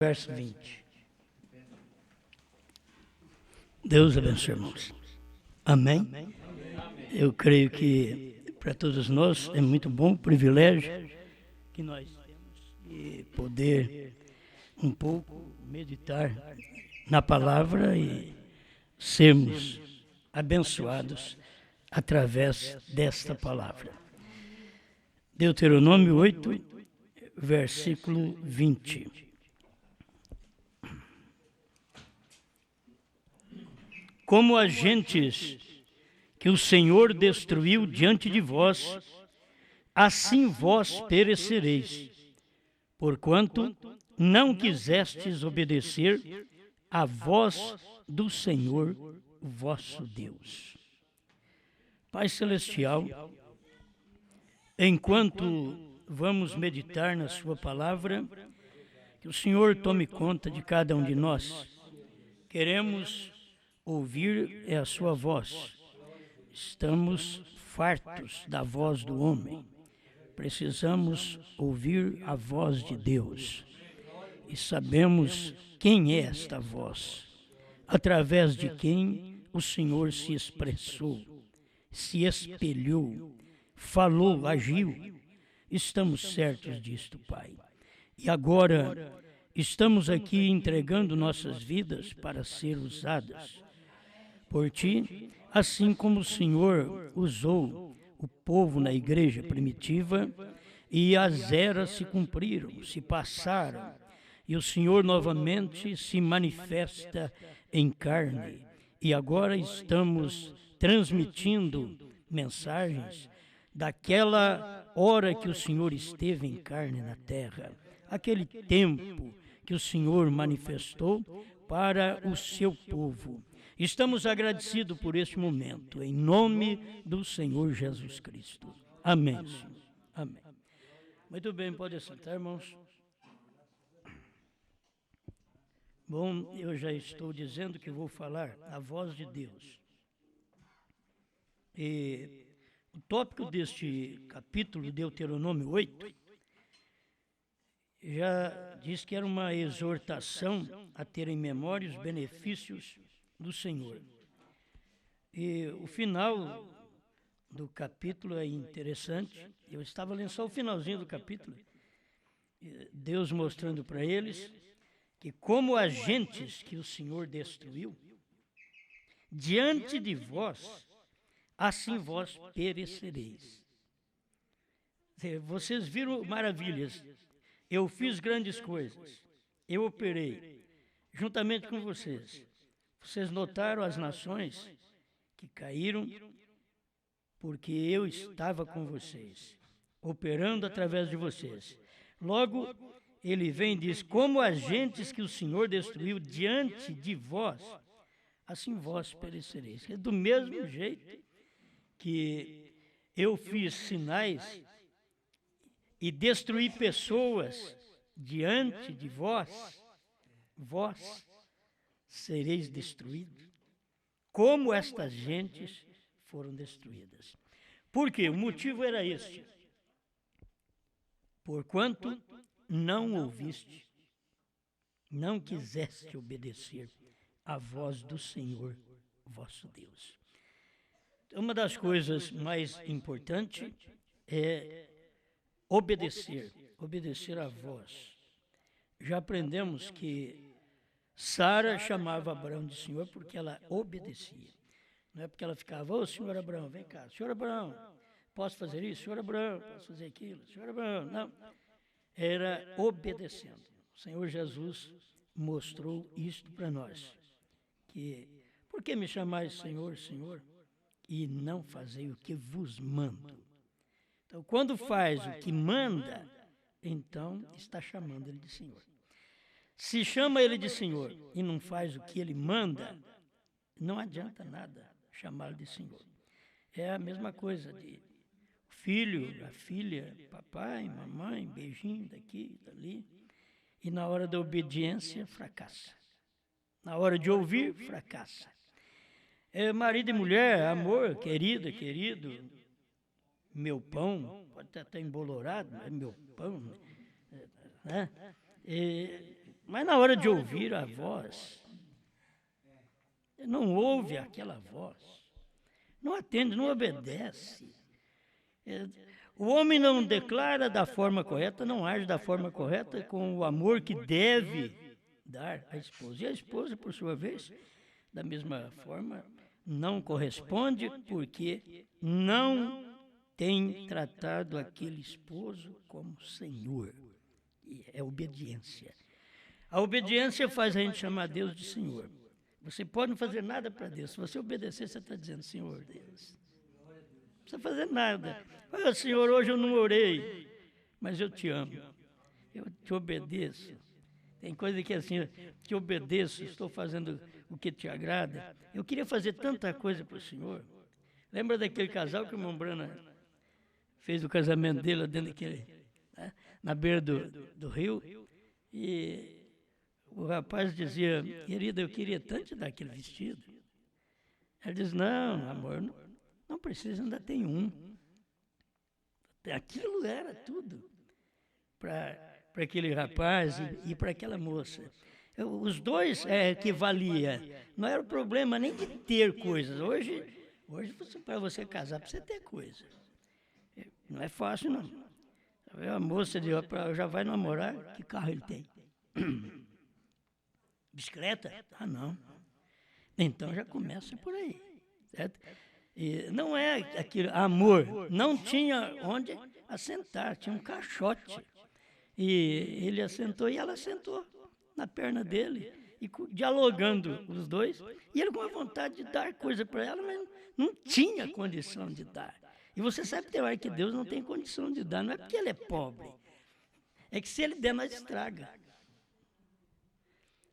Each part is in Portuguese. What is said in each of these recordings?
verso 20. Deus abençoe, irmãos. Amém? Eu creio que para todos nós é muito bom, privilégio que nós temos de poder um pouco meditar na palavra e sermos abençoados através desta palavra. Deuteronômio 8, versículo 20. Como as gentes que o Senhor destruiu diante de vós, assim vós perecereis, porquanto não quisestes obedecer à voz do Senhor vosso Deus. Pai Celestial, enquanto vamos meditar na sua palavra, que o Senhor tome conta de cada um de nós. Queremos ouvir a sua voz. Estamos fartos da voz do homem. Precisamos ouvir a voz de Deus. E sabemos quem é esta voz, através de quem o Senhor se expressou, se espelhou, falou, agiu. Estamos certos disto, Pai. E agora estamos aqui entregando nossas vidas para ser usadas por Ti, assim como o Senhor usou o povo na igreja primitiva e as eras se cumpriram, se passaram, e o Senhor novamente se manifesta em carne. E agora estamos transmitindo mensagens daquela hora que o Senhor esteve em carne na terra, aquele tempo que o Senhor manifestou para o seu povo. Estamos agradecidos por este momento, em nome do Senhor Jesus Cristo. Amém, Senhor. Amém. Muito bem, pode sentar, irmãos. Bom, eu já estou dizendo que vou falar a voz de Deus. E o tópico deste capítulo, Deuteronômio 8, já diz que era uma exortação a ter em memória os benefícios do Senhor. E o final do capítulo é interessante. Eu estava lendo só o finalzinho do capítulo. Deus mostrando para eles que como as gentes que o Senhor destruiu, diante de vós, assim vós perecereis. Vocês viram maravilhas. Eu fiz grandes coisas. Eu operei juntamente com vocês. Vocês notaram as nações que caíram porque eu estava com vocês, operando através de vocês. Logo, ele vem e diz, como as gentes que o Senhor destruiu diante de vós, assim vós perecereis. É do mesmo jeito que eu fiz sinais e destruí pessoas diante de vós, vós sereis destruídos, como estas gentes foram destruídas. Por quê? O motivo era este. Porquanto não ouviste, não quiseste obedecer à voz do Senhor vosso Deus. Uma das coisas mais importantes é obedecer à voz. Já aprendemos que Sara chamava Abraão de Senhor porque ela obedecia. Não é porque ela ficava, ô senhor Abraão, vem cá, senhor Abraão, posso fazer isso? Senhor Abraão, posso fazer aquilo? Senhor Abraão, não. Era obedecendo. O Senhor Jesus mostrou isto para nós. Que, por que me chamais Senhor, Senhor, e não fazei o que vos mando? Então, quando faz o que manda, então está chamando ele de Senhor. Se chama ele de Senhor e não faz o que ele manda, não adianta nada chamá-lo de Senhor. É a mesma coisa de filho, a filha, papai, mamãe, beijinho daqui, dali. E na hora da obediência, fracassa. Na hora de ouvir, fracassa. É marido e mulher, amor, querida, querido, meu pão, pode estar até embolorado, mas meu pão, né? Mas na hora de ouvir a voz, não ouve aquela voz, não atende, não obedece. O homem não declara da forma correta, não age da forma correta com o amor que deve dar à esposa. E a esposa, por sua vez, da mesma forma, não corresponde porque não tem tratado aquele esposo como Senhor. E é obediência. A obediência faz a gente chamar Deus de Senhor. Você pode não fazer nada para Deus. Se você obedecer, você está dizendo, Senhor Deus. Não precisa fazer nada. Ah, Senhor, hoje eu não orei, mas eu te amo. Eu te obedeço. Tem coisa que assim, te obedeço, estou fazendo o que te agrada. Eu queria fazer tanta coisa para o Senhor. Lembra daquele casal que o irmão Brana fez o casamento dele dentro daquele, né, na beira do rio? E o rapaz dizia, querida, eu queria tanto te dar aquele vestido. Ela diz, não, amor, não precisa, ainda tem um. Aquilo era tudo para aquele rapaz e para aquela moça. Os dois que valia. Não era o problema nem de ter coisas. Hoje para você casar, precisa ter coisa. Não é fácil, não. A moça diz, já vai namorar, que carro ele tem? Bicicleta? Ah, não. Então já começa por aí. Certo? E não é aquilo, amor. Não tinha onde assentar, tinha um caixote. E ele assentou e ela assentou na perna dele, e dialogando os dois. E ele com a vontade de dar coisa para ela, mas não tinha condição de dar. E você sabe que tem hora que Deus não tem condição de dar, não é porque ele é pobre. É que se ele der, nós estraga.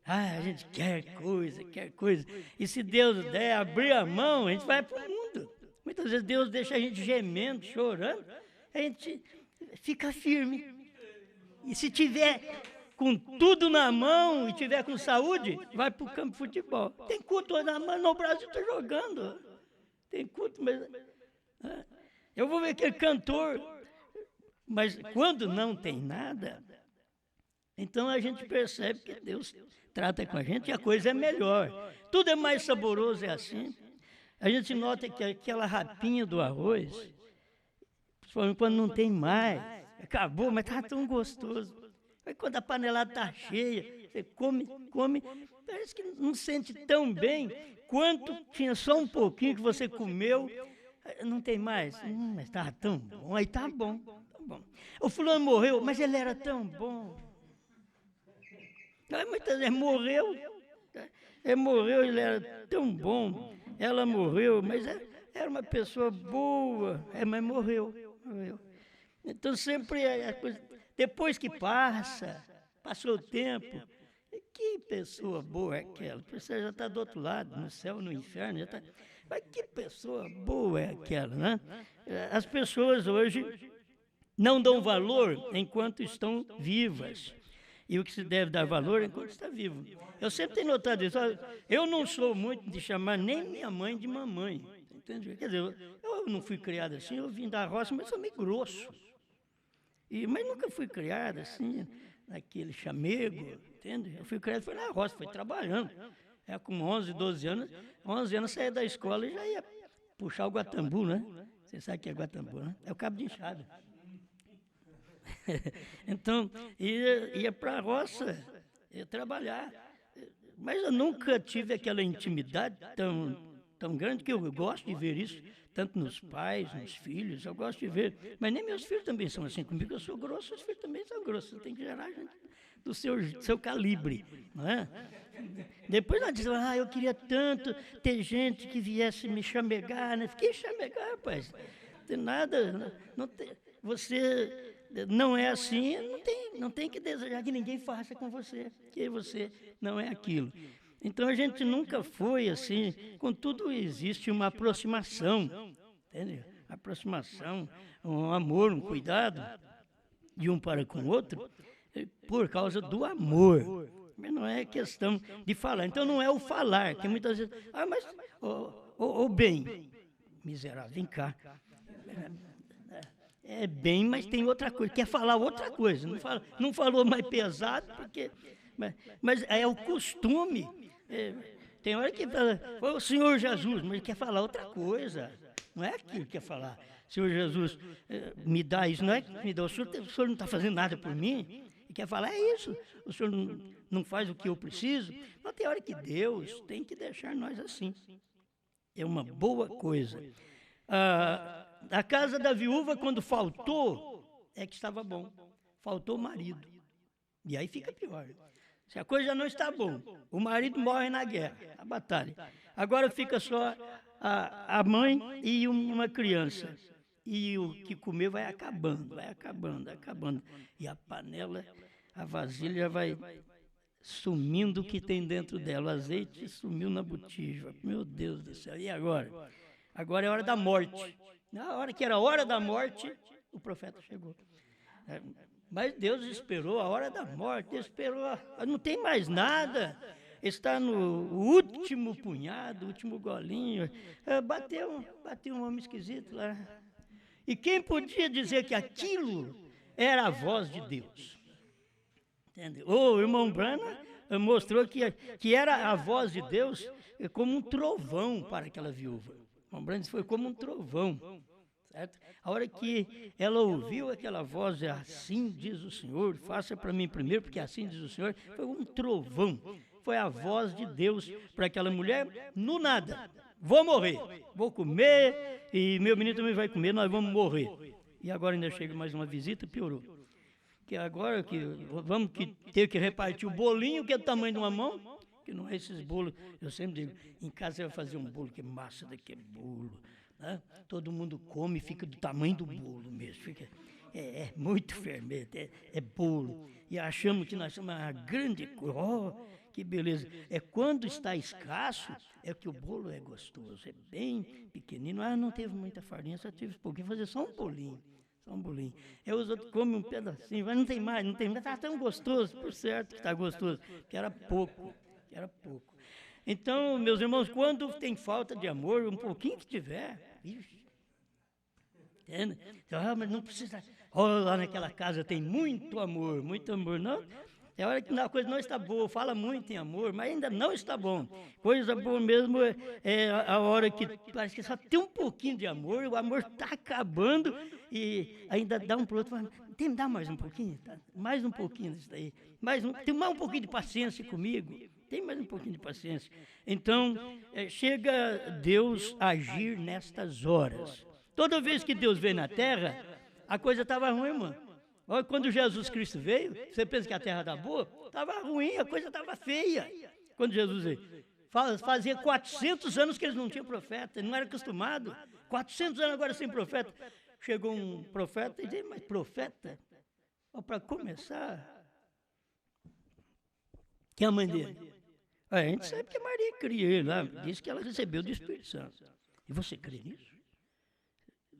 Ah, a gente quer coisa. E se Deus der, abrir a mão, a gente vai para o mundo. Muitas vezes Deus deixa a gente gemendo, chorando, a gente fica firme. E se tiver com tudo na mão e tiver com saúde, vai para o campo de futebol. Tem culto na mão, no Brasil está jogando. Tem culto, mas... eu vou ver aquele cantor. Mas quando não tem nada, então a gente percebe que Deus trata com a gente e a coisa é melhor. Tudo é mais saboroso, é assim. A gente nota que aquela rapinha do arroz, principalmente quando não tem mais, acabou, mas está tão gostoso. Aí quando a panelada está cheia, você come, parece que não sente tão bem quanto tinha só um pouquinho que você comeu, não tem mais. Mas estava tão bom, aí está bom, tá bom. O fulano morreu, mas ele era tão bom. Muitas vezes morreu, ele era tão bom, ela morreu, mas era uma pessoa boa, mas morreu. Então sempre a coisa, depois que passou o tempo, que pessoa boa é aquela? Você já está do outro lado, no céu, no inferno, já tá, mas que pessoa boa é aquela, né? As pessoas hoje não dão valor enquanto estão vivas. E o que se deve dar valor enquanto está vivo. Eu sempre tenho notado isso. Eu não sou muito de chamar nem minha mãe de mamãe. Entende? Quer dizer, eu não fui criado assim, eu vim da roça, mas sou meio grosso. Mas nunca fui criado assim, naquele chamego, entende? Eu fui criado, foi na roça, foi trabalhando. Com 11, 12 anos, 11 anos saía da escola e já ia puxar o guatambu, né? Você sabe o que é guatambu, né? É o cabo de enxada. Então, ia para a roça, ia trabalhar. Mas eu nunca tive aquela intimidade tão grande, que eu gosto de ver isso, tanto nos pais, nos filhos, eu gosto de ver. Mas nem meus filhos também são assim comigo, eu sou grosso, os filhos também são grossos. Você tem que gerar gente do seu calibre, não é? Depois ela diz, eu queria tanto ter gente que viesse me chamegar, né? Fiquei chamegar, rapaz. Não tem nada, você... não é assim, não tem que desejar que ninguém faça com você, que você não é aquilo. Então a gente nunca foi assim, contudo existe uma aproximação, entende? Aproximação, um amor, um cuidado de um para com o outro, por causa do amor. Mas não é questão de falar. Então não é o falar, que muitas vezes, mas o bem, miserável, vem cá. É bem, mas tem outra coisa, quer falar outra coisa, não falou mais pesado, porque mas é o costume. Tem hora que fala, o Senhor Jesus, mas ele quer falar outra coisa. Não é aquilo que quer falar. Senhor Jesus, me dá isso. Não é que me dá. O senhor não está fazendo nada por mim? E quer falar, é isso. O senhor não faz o que eu preciso. Mas tem hora que Deus tem que deixar nós assim. É uma boa coisa. A casa da viúva, quando faltou, é que estava bom. Faltou o marido. E aí fica pior. Se a coisa já não está bom, o marido morre na guerra, a batalha. Agora fica só a mãe e uma criança. E o que comer vai acabando. E a panela, a vasilha vai sumindo o que tem dentro dela. O azeite sumiu na botija. Meu Deus do céu, e agora? Agora é hora da morte. Na hora que era a hora da morte, o profeta chegou. Mas Deus esperou a hora da morte, esperou, não tem mais nada, está no último punhado, último golinho. Bateu um homem esquisito lá. E quem podia dizer que aquilo era a voz de Deus? Entendeu? O irmão Branham mostrou que era a voz de Deus como um trovão para aquela viúva. O irmão Branham foi como um trovão. Certo? A hora que ela ouviu aquela voz, assim diz o Senhor, faça para mim primeiro, porque assim diz o Senhor, foi um trovão. Foi a voz de Deus para aquela mulher, no nada. Vou morrer, vou comer, e meu menino também vai comer, nós vamos morrer. E agora ainda chega mais uma visita, piorou. Que agora que vamos ter que repartir o bolinho, que é do tamanho de uma mão, que não é esses bolos. Eu sempre digo, em casa você vai fazer um bolo, que massa daqui é bolo. Né? Todo mundo come e fica do tamanho do bolo mesmo. É muito fermento, é bolo. E achamos que nós somos uma grande coisa. Oh, que beleza. É quando está escasso, é que o bolo é gostoso. É bem pequenino. Não teve muita farinha, só tive pouquinho. Fazer só um bolinho. Os outros comem um pedacinho, mas não tem mais. Está tão gostoso, por certo que está gostoso, que era pouco. Então, meus irmãos, quando tem falta de amor, um pouquinho que tiver, entende? Então, mas não precisa. Lá naquela casa tem muito amor, não. É hora que a coisa não está boa, fala muito em amor, mas ainda não está bom. Coisa boa mesmo é a hora que parece que só tem um pouquinho de amor, o amor está acabando e ainda dá um para o outro, dá mais um pouquinho, tá? Mais um pouquinho disso daí, tem mais um pouquinho de paciência comigo, tem mais um pouquinho de paciência. Então, chega Deus a agir nestas horas. Toda vez que Deus veio na terra, a coisa estava ruim, irmão. Olha, quando Jesus Cristo veio, você pensa que a terra estava boa? Estava ruim, a coisa estava feia. Quando Jesus veio. Fazia 400 anos que eles não tinham profeta, não era acostumado. 400 anos agora sem profeta. Chegou um profeta e disse, mas profeta? Para começar, que é a mãe dele? A gente sabe que Maria cria ele lá, disse que ela recebeu do Espírito Santo. E você crê nisso?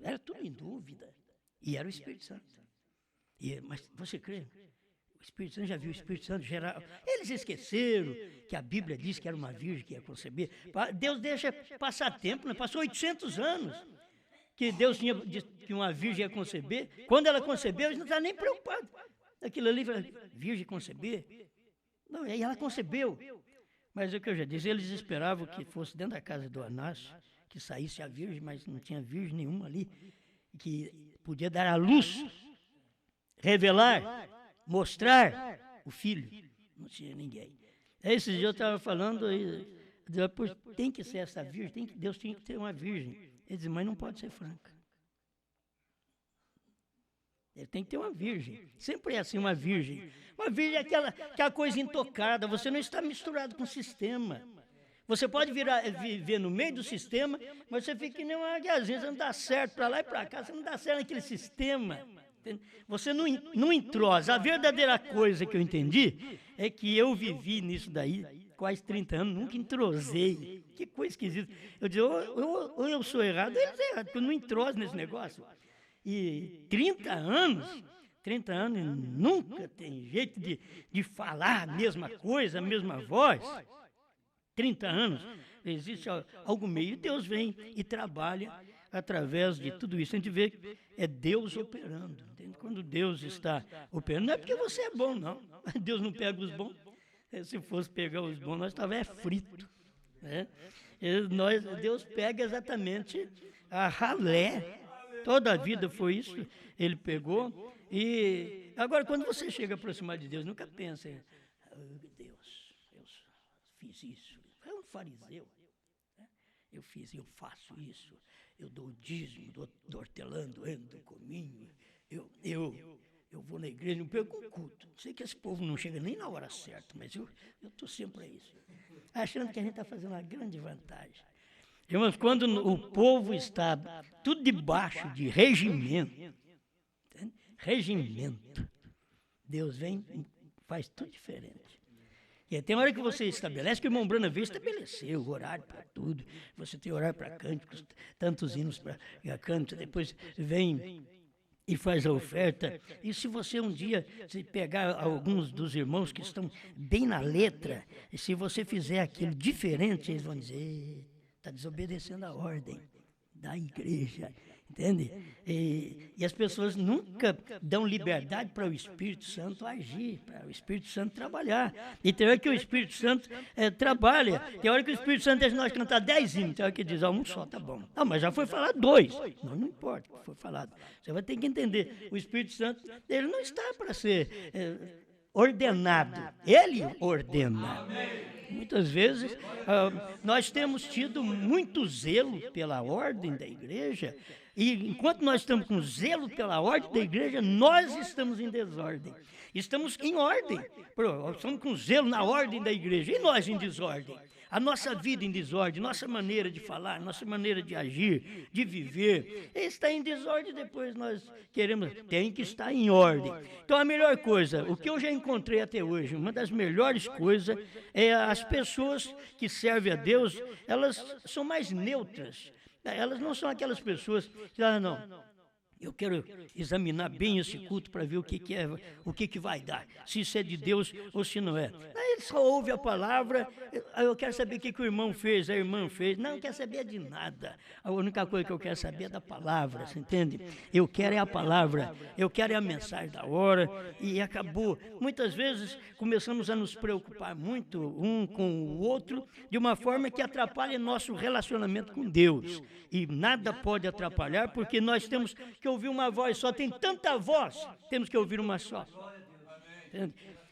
Era tudo em dúvida. E era o Espírito Santo. Mas você crê? O Espírito Santo, já viu o Espírito Santo geral? Eles esqueceram que a Bíblia diz que era uma virgem que ia conceber. Deus deixa passar tempo, né? Passou 800 anos que Deus tinha dito que uma virgem ia conceber. Quando ela concebeu, eles não estavam nem preocupados. Aquilo ali, virgem conceber? Não, e aí ela concebeu. Mas é o que eu já disse, eles esperavam que fosse dentro da casa do Anás, que saísse a virgem, mas não tinha virgem nenhuma ali, que podia dar à luz, revelar, mostrar o filho. Não tinha ninguém. Esses dias eu estava falando, depois tem que ser essa virgem, Deus tinha que ter uma virgem. Ele disse, mas não pode ser franca. Ele tem que ter uma virgem. Sempre é assim, uma virgem. Uma virgem é aquela coisa intocada, você não está misturado com o sistema. Você pode viver no meio do sistema, mas você fica que nem uma águiazinha, você não dá certo para lá e para cá, você não dá certo naquele sistema. Você não entrosa. A verdadeira coisa que eu entendi é que eu vivi nisso daí quase 30 anos, nunca entrosei. Que coisa esquisita. Eu digo, ou eu sou errado, ou eles são errados, porque eu não entroso nesse negócio. E 30 anos nunca tem jeito de falar a mesma coisa, a mesma voz. 30 anos, existe algo meio, e Deus vem e trabalha através de tudo isso. A gente vê que é Deus operando. Entende? Quando Deus está operando, não é porque você é bom, não. Deus não pega os bons. Se fosse pegar os bons, nós estávamos frito. Né? Deus pega exatamente a ralé. Toda a vida foi isso, ele pegou. E agora, quando você chega a aproximar de Deus, nunca pensa, Deus, eu fiz isso. É um fariseu. Né? Eu faço isso. Eu dou o dízimo, do hortelã, do cominho. Eu vou na igreja, não perco um culto. Sei que esse povo não chega nem na hora certa, mas eu estou sempre a isso. Achando que a gente está fazendo uma grande vantagem. Irmãos, quando o povo está tudo debaixo de regimento, Deus vem e faz tudo diferente. E tem hora que você estabelece, que o irmão Brana veio estabelecer o horário para tudo. Você tem horário para cânticos, tantos hinos para cânticos, depois vem e faz a oferta. E se você um dia se pegar alguns dos irmãos que estão bem na letra, e se você fizer aquilo diferente, eles vão dizer, está desobedecendo a ordem da igreja, entende? E as pessoas nunca dão liberdade para o Espírito Santo agir, para o Espírito Santo trabalhar. E tem hora que o Espírito Santo trabalha, tem hora que o Espírito Santo deixa nós cantar 10 hinos, tem hora que diz, um só, tá bom. Mas já foi falado 2. Não importa o que foi falado. Você vai ter que entender, o Espírito Santo, ele não está para ser ordenado, ele ordena. Amém. Muitas vezes nós temos tido muito zelo pela ordem da igreja, e enquanto nós estamos com zelo pela ordem da igreja, nós estamos em desordem. Estamos em ordem, estamos com zelo na ordem da igreja, e nós em desordem. A nossa vida em desordem, nossa maneira de falar, nossa maneira de agir, de viver, está em desordem. Depois nós tem que estar em ordem. Então a melhor coisa, o que eu já encontrei até hoje, uma das melhores coisas é as pessoas que servem a Deus, elas são mais neutras. Elas não são aquelas pessoas que eu quero examinar bem esse culto para ver o que vai dar, se isso é de Deus ou se não é. Aí ele só ouve a palavra, eu quero saber o que o irmão fez, a irmã fez. Não quer saber de nada. A única coisa que eu quero saber é da palavra, você entende? Eu quero é a palavra, eu quero é a mensagem da hora, e acabou. Muitas vezes começamos a nos preocupar muito um com o outro, de uma forma que atrapalha nosso relacionamento com Deus. E nada pode atrapalhar, porque nós temos que ouvir uma voz só. Tem tanta voz, temos que ouvir uma só.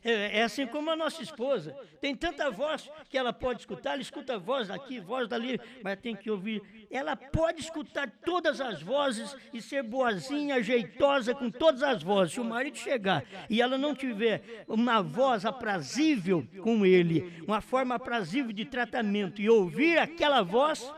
É assim como a nossa esposa. Tem tanta voz que ela pode escutar. Ela escuta voz daqui, voz dali, mas tem que ouvir. Ela pode escutar todas as vozes e ser boazinha, jeitosa com todas as vozes. Se o marido chegar e ela não tiver uma voz aprazível com ele, uma forma aprazível de tratamento, e ouvir aquela voz,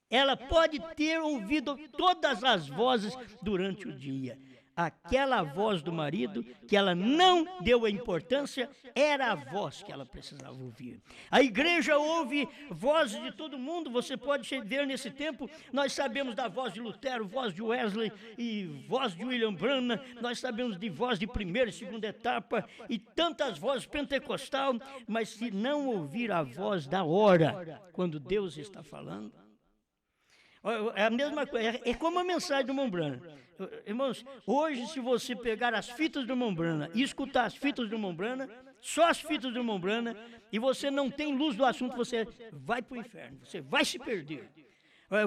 ela pode ter ouvido todas as vozes durante o dia. Aquela voz do marido, que ela não deu a importância, era a voz que ela precisava ouvir. A igreja ouve vozes de todo mundo. Você pode ver nesse tempo, nós sabemos da voz de Lutero, voz de Wesley e voz de William Branham. Nós sabemos de voz de primeira e segunda etapa e tantas vozes pentecostal. Mas se não ouvir a voz da hora, quando Deus está falando, é a mesma coisa, é como a mensagem do irmão Branham. Irmãos, hoje se você pegar as fitas do irmão Branham e escutar as fitas do irmão Branham, só as fitas do irmão Branham, e você não tem luz do assunto, você vai para o inferno, você vai se perder.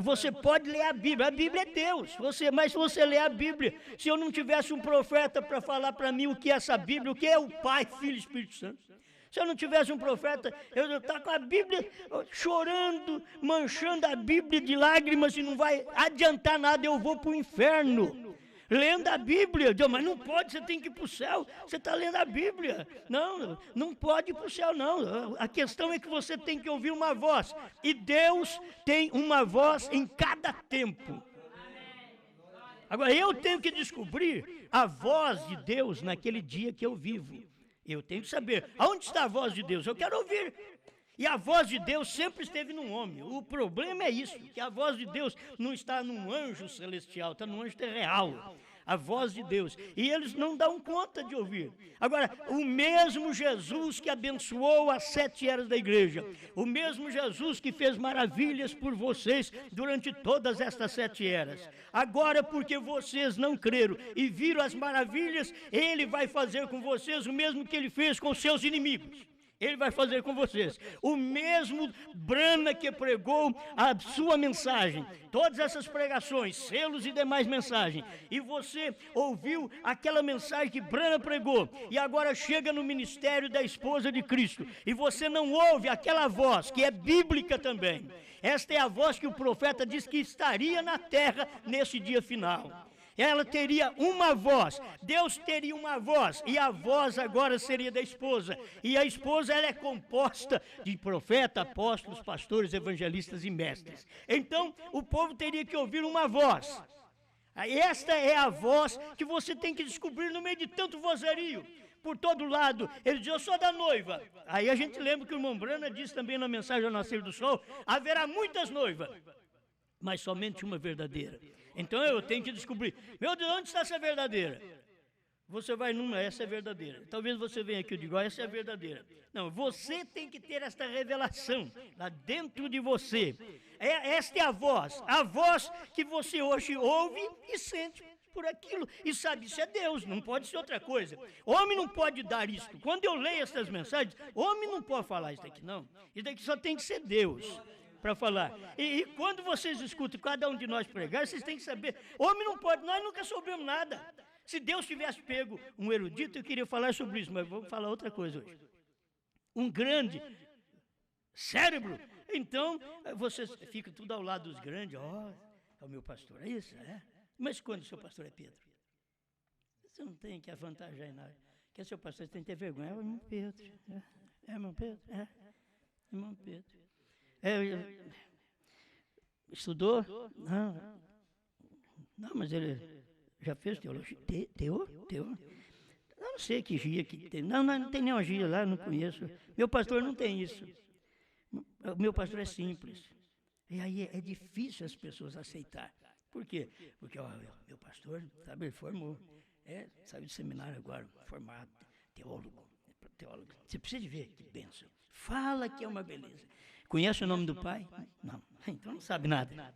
Você pode ler a Bíblia é Deus, mas se você ler a Bíblia, se eu não tivesse um profeta para falar para mim o que é essa Bíblia, o que é o Pai, Filho e Espírito Santo, se eu não tivesse um profeta, eu estava com a Bíblia chorando, manchando a Bíblia de lágrimas, e não vai adiantar nada, eu vou para o inferno. Lendo a Bíblia, mas não pode, você tem que ir para o céu, você está lendo a Bíblia. Não pode ir para o céu, não. A questão é que você tem que ouvir uma voz, e Deus tem uma voz em cada tempo. Agora, eu tenho que descobrir a voz de Deus naquele dia que eu vivo. Eu tenho que saber, aonde está a voz de Deus? Eu quero ouvir. E a voz de Deus sempre esteve num homem. O problema é isso, que a voz de Deus não está num anjo celestial, está num anjo terreal. a voz de Deus, e eles não dão conta de ouvir. Agora, o mesmo Jesus que abençoou as 7 eras da igreja, o mesmo Jesus que fez maravilhas por vocês durante todas estas 7 eras, agora porque vocês não creram e viram as maravilhas, Ele vai fazer com vocês o mesmo que Ele fez com seus inimigos. Ele vai fazer com vocês. O mesmo Branham que pregou a sua mensagem, todas essas pregações, selos e demais mensagens, e você ouviu aquela mensagem que Branham pregou, e agora chega no ministério da esposa de Cristo, e você não ouve aquela voz, que é bíblica também. Esta é a voz que o profeta diz que estaria na terra nesse dia final. Ela teria uma voz, Deus teria uma voz, e a voz agora seria da esposa. E a esposa, ela é composta de profeta, apóstolos, pastores, evangelistas e mestres. Então, o povo teria que ouvir uma voz. Esta é a voz que você tem que descobrir no meio de tanto vozerio. Por todo lado, ele diz, eu sou da noiva. Aí a gente lembra que o irmão Branham disse também na mensagem ao nascer do sol, haverá muitas noivas, mas somente uma verdadeira. Então eu tenho que descobrir, meu Deus, onde está essa verdadeira? Você vai numa, essa é verdadeira. Talvez você venha aqui e diga, essa é a verdadeira. Não, você tem que ter esta revelação lá dentro de você. Esta é a voz que você hoje ouve e sente por aquilo. E sabe, isso é Deus, não pode ser outra coisa. Homem não pode dar isto. Quando eu leio essas mensagens, homem não pode falar isso daqui, não. Isso daqui só tem que ser Deus para falar. E quando vocês escutam cada um de nós pregar, vocês têm que saber, homem não pode, nós nunca soubemos nada. Se Deus tivesse pego um erudito, eu queria falar sobre isso, mas vou falar outra coisa hoje. Um grande cérebro, então vocês ficam tudo ao lado dos grandes, é o meu pastor, é isso? É? Mas quando o seu pastor é Pedro? Você não tem que avantajar em nada. Porque seu pastor, você tem que ter vergonha, é o irmão Pedro. É irmão Pedro? É, irmão Pedro. Estudou? Não, mas ele já fez teologia. Teor? Eu não sei que gia que tem. Não tem nenhuma gia lá, não conheço. Meu pastor não tem isso. O meu pastor é simples. E aí é difícil as pessoas aceitar. Por quê? Porque meu pastor, sabe, ele formou. Saiu de seminário agora, formado, teólogo. Você precisa de ver que bênção. Fala que é uma beleza. Conhece o nome do pai? Não. Então não sabe nada.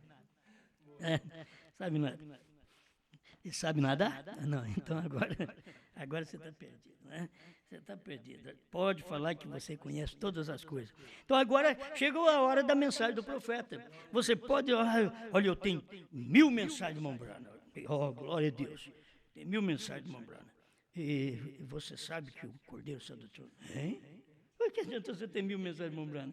Sabe nada. E sabe nadar? Não. Então agora você está perdido, né? Você está perdido. Pode falar que você conhece todas as coisas. Então agora chegou a hora da mensagem do profeta. Você pode, olha, eu tenho 1000 mensagens de irmão Branham. Glória a Deus. Tem 1000 mensagens de irmão Branham. E você sabe que o Cordeiro Santo do Trono, hein? Por que adianta você ter 1000 mensagens de irmão Branham?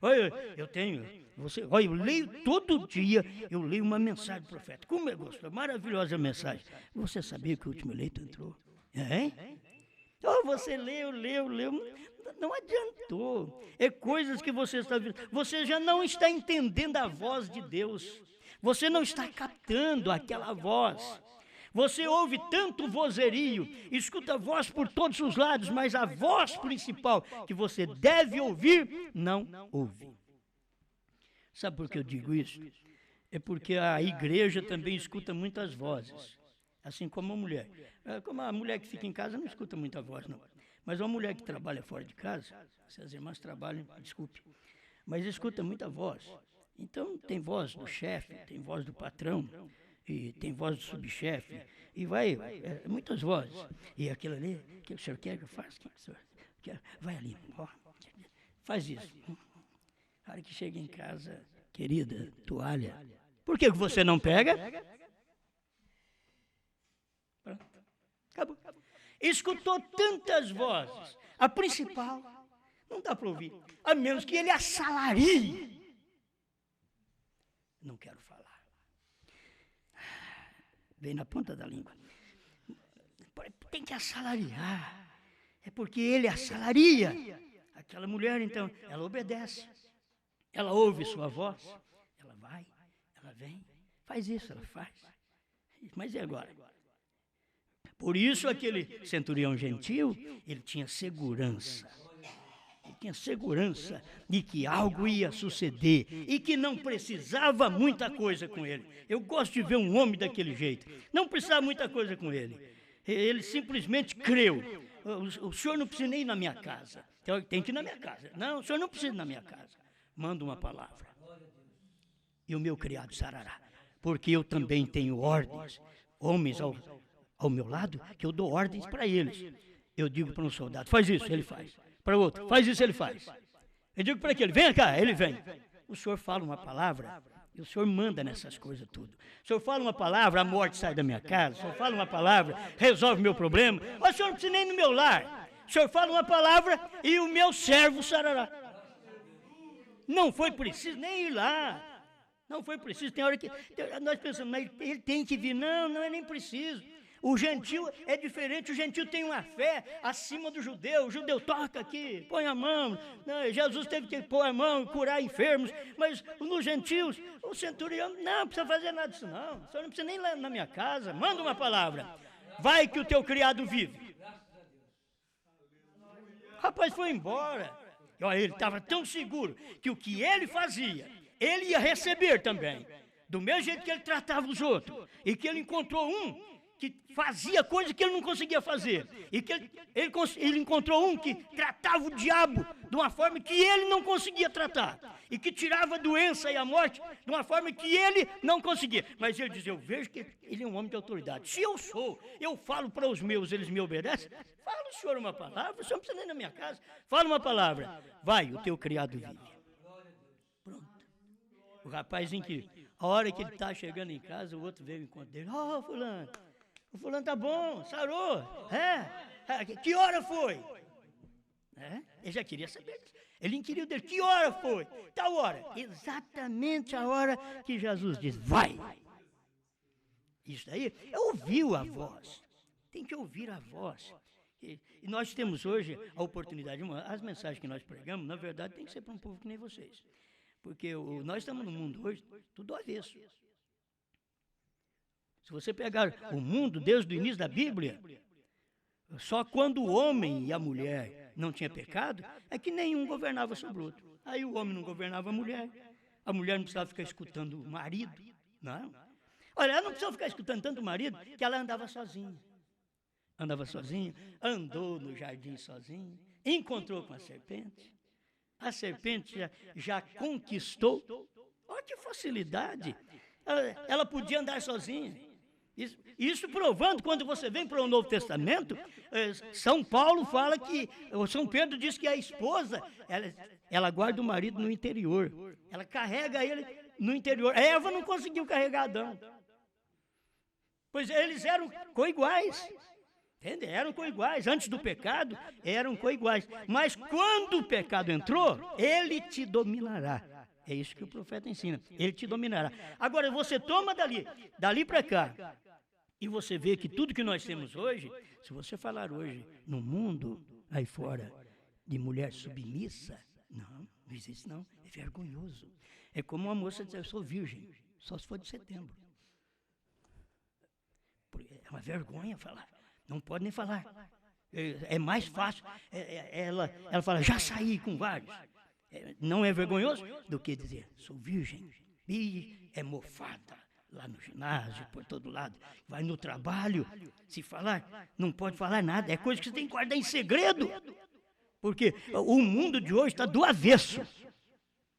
Olha, eu leio todo dia, eu leio uma mensagem do profeta. Como é gostoso, maravilhosa mensagem. Você sabia que o último eleito entrou? Hein? Então você leu, não adiantou. É coisas que você está vendo. Você já não está entendendo a voz de Deus. Você não está captando aquela voz. Você ouve tanto vozerio, escuta a voz por todos os lados, mas a voz principal que você deve ouvir, não ouve. Sabe por que eu digo isso? É porque a igreja também escuta muitas vozes, assim como a mulher. Como a mulher que fica em casa não escuta muita voz, não. Mas uma mulher que trabalha fora de casa, se as irmãs trabalham, desculpe, mas escuta muita voz. Então tem voz do chefe, tem voz do patrão, e tem voz do subchefe, e vai, muitas vozes. E aquilo ali, o que o senhor quer que eu faça? Que o senhor quer? Vai ali, faz isso. A hora que chega em casa, querida, toalha. Por que você não pega? Pronto, acabou. Escutou tantas vozes, a principal não dá para ouvir, a menos que ele assalarie. Não quero falar. Vem na ponta da língua. Tem que assalariar. É porque ele assalaria. Aquela mulher, então, ela obedece. Ela ouve sua voz. Ela vai, ela vem. Faz isso, ela faz. Mas e agora? Por isso aquele centurião gentil, ele tinha segurança. Ele tinha segurança de que algo ia suceder e que não precisava muita coisa com ele. Eu gosto de ver um homem daquele jeito. Não precisava muita coisa com ele. Ele simplesmente creu. O senhor não precisa nem ir na minha casa. Tem que ir na minha casa. Não, o senhor não precisa ir na minha casa. Manda uma palavra. E o meu criado sarará. Porque eu também tenho ordens, homens ao meu lado, que eu dou ordens para eles. Eu digo para um soldado, faz isso, ele faz. Para outro, faz isso, ele faz. Eu digo para aquele, vem cá, ele vem. O senhor fala uma palavra, e o senhor manda nessas coisas tudo. O senhor fala uma palavra, a morte sai da minha casa. O senhor fala uma palavra, resolve meu problema. O senhor não precisa nem ir no meu lar. O senhor fala uma palavra e o meu servo sarará. Não foi preciso nem ir lá. Não foi preciso. Tem hora que nós pensamos, mas ele tem que vir. Não, não é nem preciso. O gentil é diferente, o gentil tem uma fé acima do judeu. O judeu toca aqui, põe a mão. Não, Jesus teve que pôr a mão, curar enfermos. Mas nos gentios, o centurião, não precisa fazer nada disso não. O senhor não precisa nem ir lá na minha casa. Manda uma palavra. Vai que o teu criado vive. O rapaz foi embora. E olha, ele estava tão seguro que o que ele fazia, ele ia receber também. Do mesmo jeito que ele tratava os outros. E que ele encontrou um que fazia coisa que ele não conseguia fazer. E que ele encontrou um que tratava o diabo de uma forma que ele não conseguia tratar. E que tirava a doença e a morte de uma forma que ele não conseguia. Mas ele dizia, eu vejo que ele é um homem de autoridade. Se eu sou, eu falo para os meus, eles me obedecem. Fala o senhor uma palavra, o senhor não precisa nem na minha casa. Fala uma palavra. Vai, o teu criado vive. Pronto. O rapazinho que, a hora que ele está chegando em casa, o outro veio ao encontro dele. Ó, fulano. O fulano tá bom, sarou. Que hora foi? Ele já queria saber. Ele inquiriu dele, que hora foi? Tal hora. Exatamente a hora que Jesus diz, vai. Isso daí, ouviu a voz. Tem que ouvir a voz. E nós temos hoje a oportunidade, as mensagens que nós pregamos, na verdade, tem que ser para um povo que nem vocês. Porque nós estamos no mundo hoje, tudo avesso. Se você pegar o mundo desde o início da Bíblia, só quando o homem e a mulher não tinham pecado, é que nenhum governava sobre o outro. Aí o homem não governava a mulher não precisava ficar escutando o marido, não. Olha, ela não precisava ficar escutando tanto o marido, que ela andava sozinha. Andava sozinha, andou no jardim sozinha, encontrou com a serpente. A serpente já conquistou. Olha que facilidade. Ela podia andar sozinha. Isso provando, quando você vem para o Novo Testamento, São Paulo fala que, São Pedro diz que a esposa, ela guarda o marido no interior, ela carrega ele no interior. Eva não conseguiu carregar Adão, pois eles eram coiguais, entende? Eram coiguais, antes do pecado eram coiguais, mas quando o pecado entrou, ele te dominará. É isso que o profeta ensina, ele te dominará. Agora você toma dali para cá, e você vê que tudo que nós temos hoje, se você falar hoje no mundo, aí fora, de mulher submissa, não existe não, é vergonhoso. É como uma moça dizer, eu sou virgem, só se for de setembro. É uma vergonha falar, não pode nem falar. É mais fácil, ela fala, já saí com vários. Não é vergonhoso do que dizer, sou virgem, e é mofada. Lá no ginásio, por todo lado, vai no trabalho, se falar, não pode falar nada, é coisa que você tem que guardar em segredo, porque o mundo de hoje está do avesso.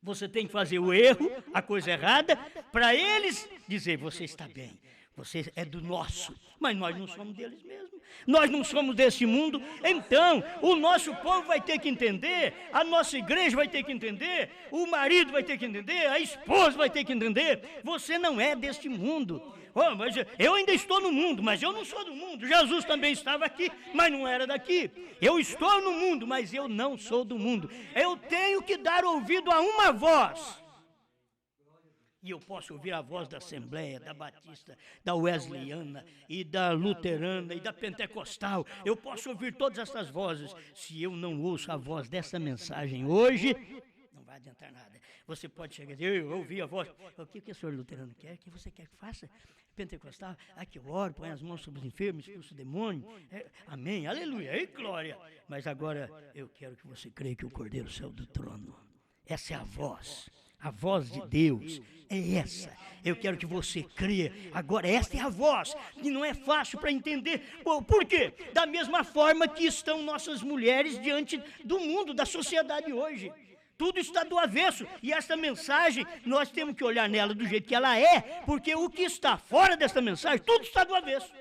Você tem que fazer o erro, a coisa errada, para eles dizer, você está bem, você é do nosso, mas nós não somos deles mesmos, nós não somos desse mundo. Então o nosso povo vai ter que entender, a nossa igreja vai ter que entender, o marido vai ter que entender, a esposa vai ter que entender, você não é deste mundo. Oh, mas eu ainda estou no mundo, mas eu não sou do mundo. Jesus também estava aqui, mas não era daqui. Eu estou no mundo, mas eu não sou do mundo. Eu tenho que dar ouvido a uma voz. E eu posso ouvir a voz da Assembleia, da Batista, da Wesleyana, e da Luterana, e da Pentecostal. Eu posso ouvir todas essas vozes. Se eu não ouço a voz dessa mensagem hoje, não vai adiantar nada. Você pode chegar e dizer, eu ouvi a voz. O que o senhor luterano quer? O que você quer que faça? Pentecostal, aqui eu oro, põe as mãos sobre os enfermos, expulso o demônio. Amém, aleluia, ei, glória. Mas agora eu quero que você creia que o Cordeiro saiu do trono. Essa é a voz de Deus é essa. Eu quero que você creia. Agora, esta é a voz, e não é fácil para entender. Por quê? Da mesma forma que estão nossas mulheres diante do mundo, da sociedade hoje. Tudo está do avesso. E essa mensagem, nós temos que olhar nela do jeito que ela é, porque o que está fora dessa mensagem, tudo está do avesso.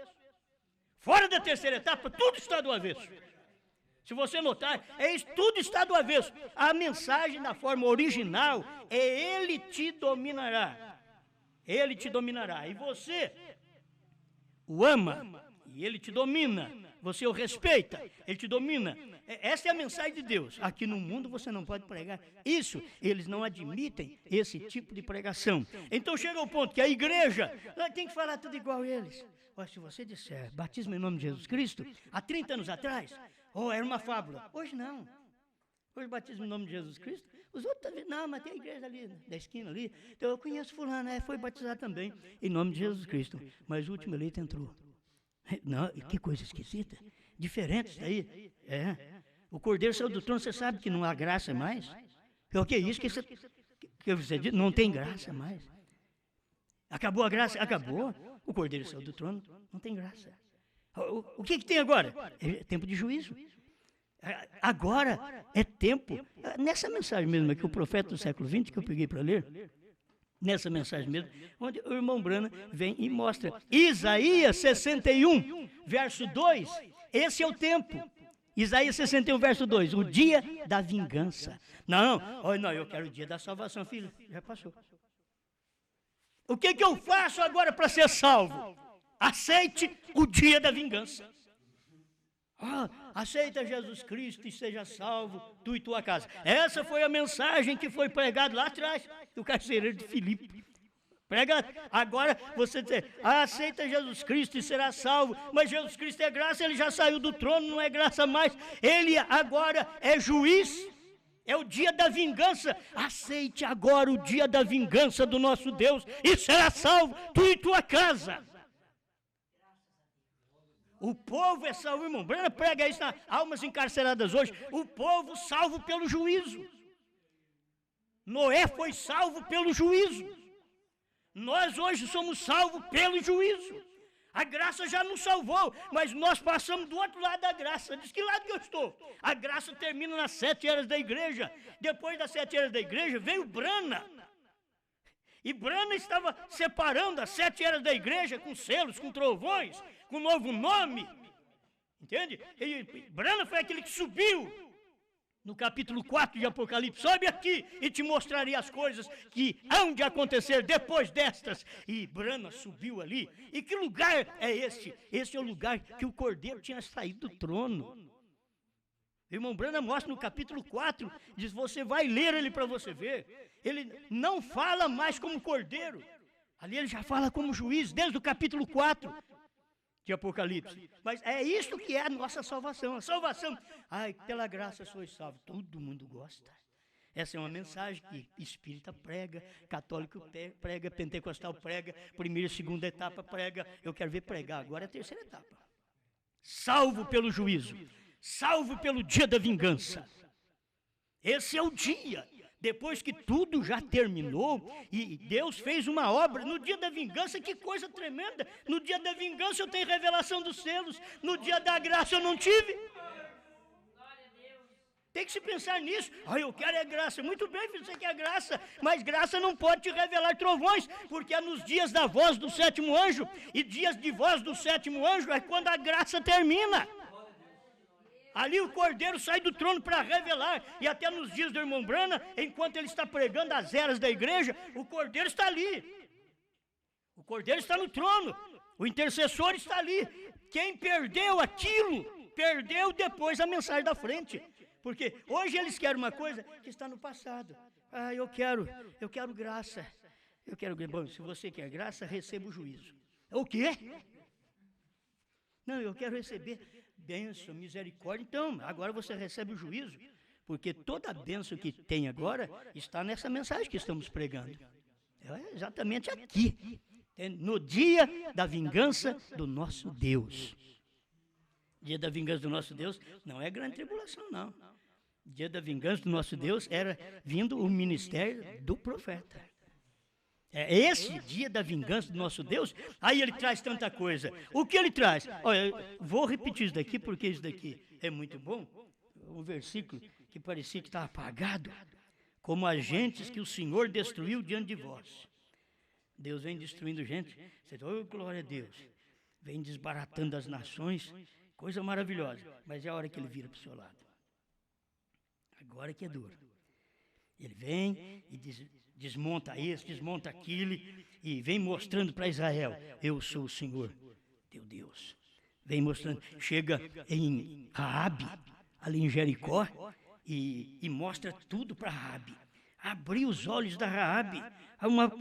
Fora da terceira etapa, tudo está do avesso. Se você notar, tudo está do avesso. A mensagem da forma original é Ele te dominará. Ele te dominará. E você o ama e Ele te domina. Você o respeita, Ele te domina. Essa é a mensagem de Deus. Aqui no mundo você não pode pregar isso. Eles não admitem esse tipo de pregação. Então chega ao ponto que a igreja tem que falar tudo igual a eles. Se você disser batismo em nome de Jesus Cristo, há 30 anos atrás, era uma fábula. Hoje não. Hoje batismo em nome de Jesus Cristo. Os outros, não, mas tem a igreja ali, da esquina ali. Então eu conheço fulano, foi batizado também em nome de Jesus Cristo. Mas o último eleito entrou. Não, que coisa esquisita. Diferente isso daí. O Cordeiro saiu do trono, você sabe que não há graça mais? O que é isso que você diz? Não tem graça mais. Acabou a graça? Acabou. O Cordeiro saiu do trono, não tem graça. O que tem agora? É tempo de juízo. Agora é tempo. Nessa mensagem mesmo aqui, o profeta do século XX, que eu peguei para ler, nessa mensagem mesmo, onde o irmão Brana vem e mostra Isaías 61, verso 2, esse é o tempo. Isaías 61, verso 2, o dia da vingança. Não, eu quero o dia da salvação, filho, já passou. O que eu faço agora para ser salvo? Aceite o dia da vingança. Aceita Jesus Cristo e seja salvo, tu e tua casa. Essa foi a mensagem que foi pregada lá atrás, do carcereiro de Filipe. Prega, agora você diz, aceita Jesus Cristo e será salvo. Mas Jesus Cristo é graça, ele já saiu do trono, não é graça mais. Ele agora é juiz. É o dia da vingança. Aceite agora o dia da vingança do nosso Deus e será salvo, tu e tua casa. O povo é salvo, irmão. Brana prega isso na Almas Encarceradas hoje. O povo salvo pelo juízo. Noé foi salvo pelo juízo. Nós hoje somos salvos pelo juízo. A graça já nos salvou, mas nós passamos do outro lado da graça. Diz que lado que eu estou? A graça termina nas 7 eras da igreja. Depois das 7 eras da igreja veio Brana. E Brana estava separando as 7 eras da igreja com selos, com trovões, com novo nome. Entende? E Brana foi aquele que subiu no capítulo 4 de Apocalipse. Sobe aqui e te mostrarei as coisas que hão de acontecer depois destas. E Brana subiu ali. E que lugar é esse? Esse é o lugar que o Cordeiro tinha saído do trono. O irmão Brana mostra no capítulo 4, diz, você vai ler ele para você ver. Ele não fala mais como Cordeiro. Ali ele já fala como juiz, desde o capítulo 4 de Apocalipse. Mas é isso que é a nossa salvação. A salvação, pela graça sois salvos. Todo mundo gosta. Essa é uma mensagem que espírita prega, católico prega, pentecostal prega, primeira e segunda etapa prega. Eu quero ver pregar agora a terceira etapa. Salvo pelo juízo. Salvo pelo dia da vingança. Esse é o dia. Depois que tudo já terminou e Deus fez uma obra, no dia da vingança, que coisa tremenda. No dia da vingança eu tenho revelação dos selos, no dia da graça eu não tive. Tem que se pensar nisso. Eu quero é graça. Muito bem, filho, você quer graça, mas graça não pode te revelar trovões, porque é nos dias da voz do sétimo anjo, e dias de voz do sétimo anjo é quando a graça termina. Ali o Cordeiro sai do trono para revelar. E até nos dias do irmão Brana, enquanto ele está pregando as eras da igreja, o Cordeiro está ali. O Cordeiro está no trono. O intercessor está ali. Quem perdeu aquilo, perdeu depois a mensagem da frente. Porque hoje eles querem uma coisa que está no passado. Eu quero graça. Bom, se você quer graça, receba o juízo. O quê? Não, eu quero receber bênção, misericórdia. Então, agora você recebe o juízo, Porque toda a bênção que tem agora está nessa mensagem que estamos pregando. É exatamente aqui, no dia da vingança do nosso Deus. Dia da vingança do nosso Deus não é grande tribulação, não. Dia da vingança do nosso Deus era vindo o ministério do profeta. É esse dia da vingança do nosso Deus, aí ele traz tanta coisa. O que ele traz? Olha, vou repetir isso daqui, porque isso daqui é muito bom. Um versículo que parecia que estava apagado. Como agentes que o Senhor destruiu diante de vós. Deus vem destruindo gente. Você diz, oh, glória a Deus. Vem desbaratando as nações. Coisa maravilhosa. Mas é a hora que ele vira para o seu lado. Agora que é duro. Ele vem e desmonta isso, desmonta aquilo. E vem mostrando para Israel. Eu sou o Senhor, teu Deus. Vem mostrando. Chega em Raabe, ali em Jericó. E mostra tudo para Raabe. Abriu os olhos da Raabe.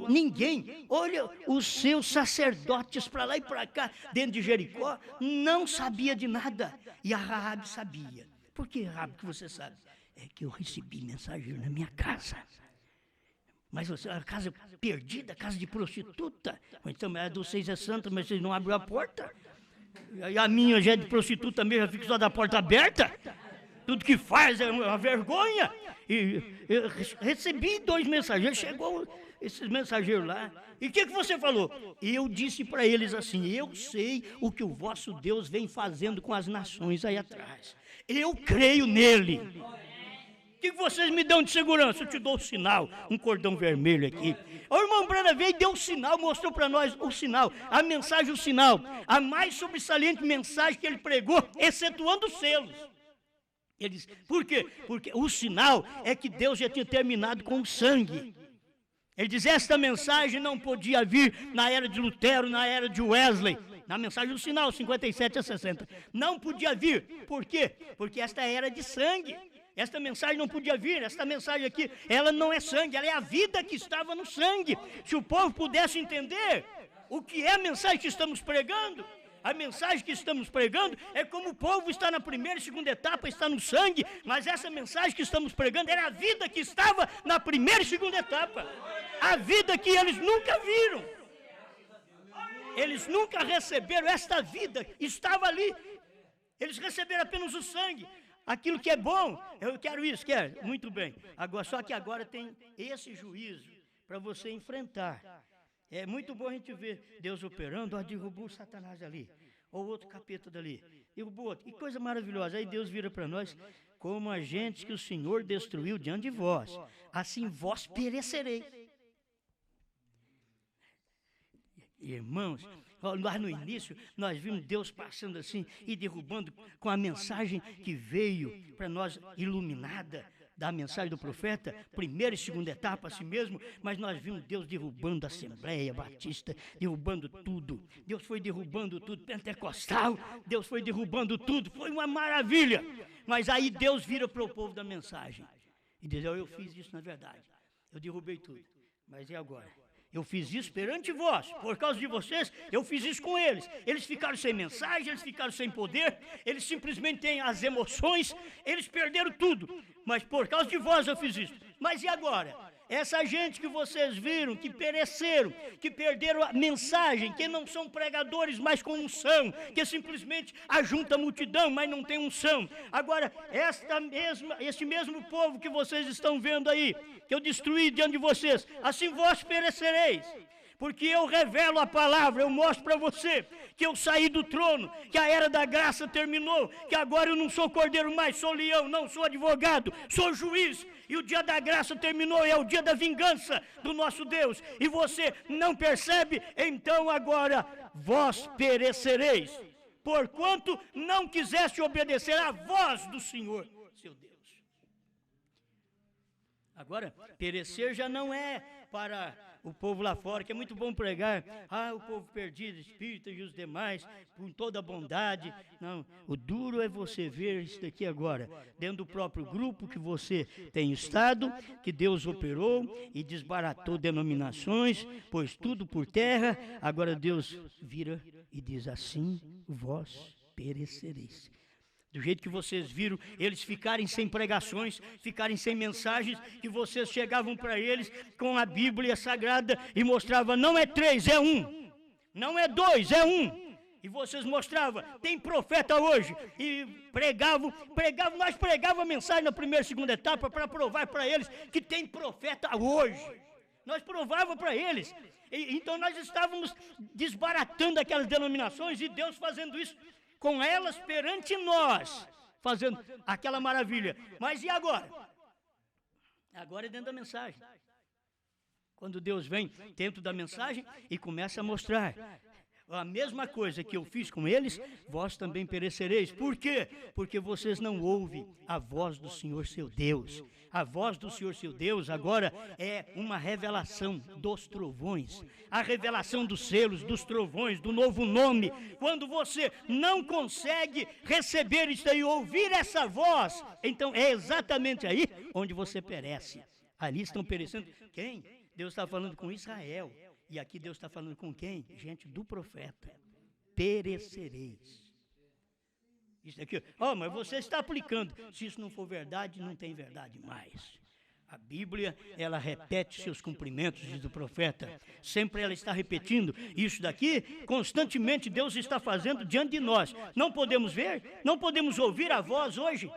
Ninguém, olha, os seus sacerdotes para lá e para cá, dentro de Jericó, não sabia de nada. E a Raabe sabia. Por que, Raabe, que você sabe? É que eu recebi mensageiro na minha casa. Mas você, a casa perdida, casa de prostituta. Então, a de vocês é santa, mas vocês não abriram a porta. E a minha já é de prostituta mesmo, já fica só da porta aberta. Tudo que faz é uma vergonha. E eu recebi 2 mensageiros, chegou esses mensageiros lá. E o que você falou? Eu disse para eles assim, eu sei o que o vosso Deus vem fazendo com as nações aí atrás. Eu creio nele. O que vocês me dão de segurança? Eu te dou o sinal, um cordão vermelho aqui. O irmão Brana veio e deu o sinal, mostrou para nós o sinal, a mensagem, o sinal. A mais sobressalente mensagem que ele pregou, excetuando os selos. Ele diz, por quê? Porque o sinal é que Deus já tinha terminado com o sangue. Ele diz, esta mensagem não podia vir na era de Lutero, na era de Wesley. Na mensagem do sinal, 57 a 60. Não podia vir. Por quê? Porque esta era de sangue. Esta mensagem não podia vir, esta mensagem aqui, ela não é sangue, ela é a vida que estava no sangue. Se o povo pudesse entender o que é a mensagem que estamos pregando, a mensagem que estamos pregando é como o povo está na primeira e segunda etapa, está no sangue, mas essa mensagem que estamos pregando era a vida que estava na primeira e segunda etapa. A vida que eles nunca viram. Eles nunca receberam esta vida, estava ali. Eles receberam apenas o sangue. Aquilo que é bom, eu quero isso, quero, muito bem. Agora, só que agora tem esse juízo para você enfrentar. É muito bom a gente ver Deus operando, ó, derrubou Satanás ali, ou outro capeta dali, derrubou outro. E coisa maravilhosa, aí Deus vira para nós, como agentes que o Senhor destruiu diante de vós, assim vós perecereis. Irmãos, lá no início, nós vimos Deus passando assim e derrubando com a mensagem que veio para nós iluminada, da mensagem do profeta, primeira e segunda etapa assim mesmo, mas nós vimos Deus derrubando a Assembleia Batista, derrubando tudo. Deus foi derrubando tudo, pentecostal, Deus foi derrubando tudo, foi uma maravilha. Mas aí Deus vira para o povo da mensagem e diz, eu fiz isso na verdade, eu derrubei tudo, mas e agora? Eu fiz isso perante vós, por causa de vocês, eu fiz isso com eles. Eles ficaram sem mensagem, eles ficaram sem poder, eles simplesmente têm as emoções, eles perderam tudo. Mas por causa de vós eu fiz isso. Mas e agora? Essa gente que vocês viram, que pereceram, que perderam a mensagem, que não são pregadores, mas com unção, que simplesmente ajunta a multidão, mas não tem unção. Agora, este mesmo povo que vocês estão vendo aí, que eu destruí diante de vocês, assim vós perecereis. Porque eu revelo a palavra, eu mostro para você que eu saí do trono, que a era da graça terminou, que agora eu não sou cordeiro mais, sou leão, não sou advogado, sou juiz. E o dia da graça terminou, é o dia da vingança do nosso Deus. E você não percebe? Então agora vós perecereis, porquanto não quiseste obedecer à voz do Senhor, seu Deus. Agora, perecer já não é para o povo lá fora, que é muito bom pregar, o povo perdido, espíritas e os demais, com toda a bondade. Não, o duro é você ver isso daqui agora, dentro do próprio grupo que você tem estado, que Deus operou e desbaratou denominações, pôs tudo por terra. Agora Deus vira e diz, assim vós perecereis. Do jeito que vocês viram, eles ficarem sem pregações, ficarem sem mensagens, que vocês chegavam para eles com a Bíblia Sagrada e mostravam, não é 3, é 1. Não é 2, é 1. E vocês mostravam, tem profeta hoje. E nós pregávamos a mensagem na primeira e segunda etapa para provar para eles que tem profeta hoje. Nós provávamos para eles. Então nós estávamos desbaratando aquelas denominações e Deus fazendo isso com elas perante nós, fazendo aquela maravilha. Mas e agora? Agora é dentro da mensagem. Quando Deus vem dentro da mensagem e começa a mostrar a mesma coisa que eu fiz com eles, vós também perecereis. Por quê? Porque vocês não ouvem a voz do Senhor seu Deus. A voz do Senhor seu Deus agora é uma revelação dos trovões. A revelação dos selos, dos trovões, do novo nome. Quando você não consegue receber isso aí, ouvir essa voz, então é exatamente aí onde você perece. Ali estão perecendo. Quem? Deus está falando com Israel. E aqui Deus está falando com quem? Gente do profeta. Perecereis. Isso aqui, mas você está aplicando. Se isso não for verdade, não tem verdade mais. A Bíblia, ela repete seus cumprimentos, diz o profeta. Sempre ela está repetindo isso daqui. Constantemente Deus está fazendo diante de nós. Não podemos ver, não podemos ouvir a voz hoje.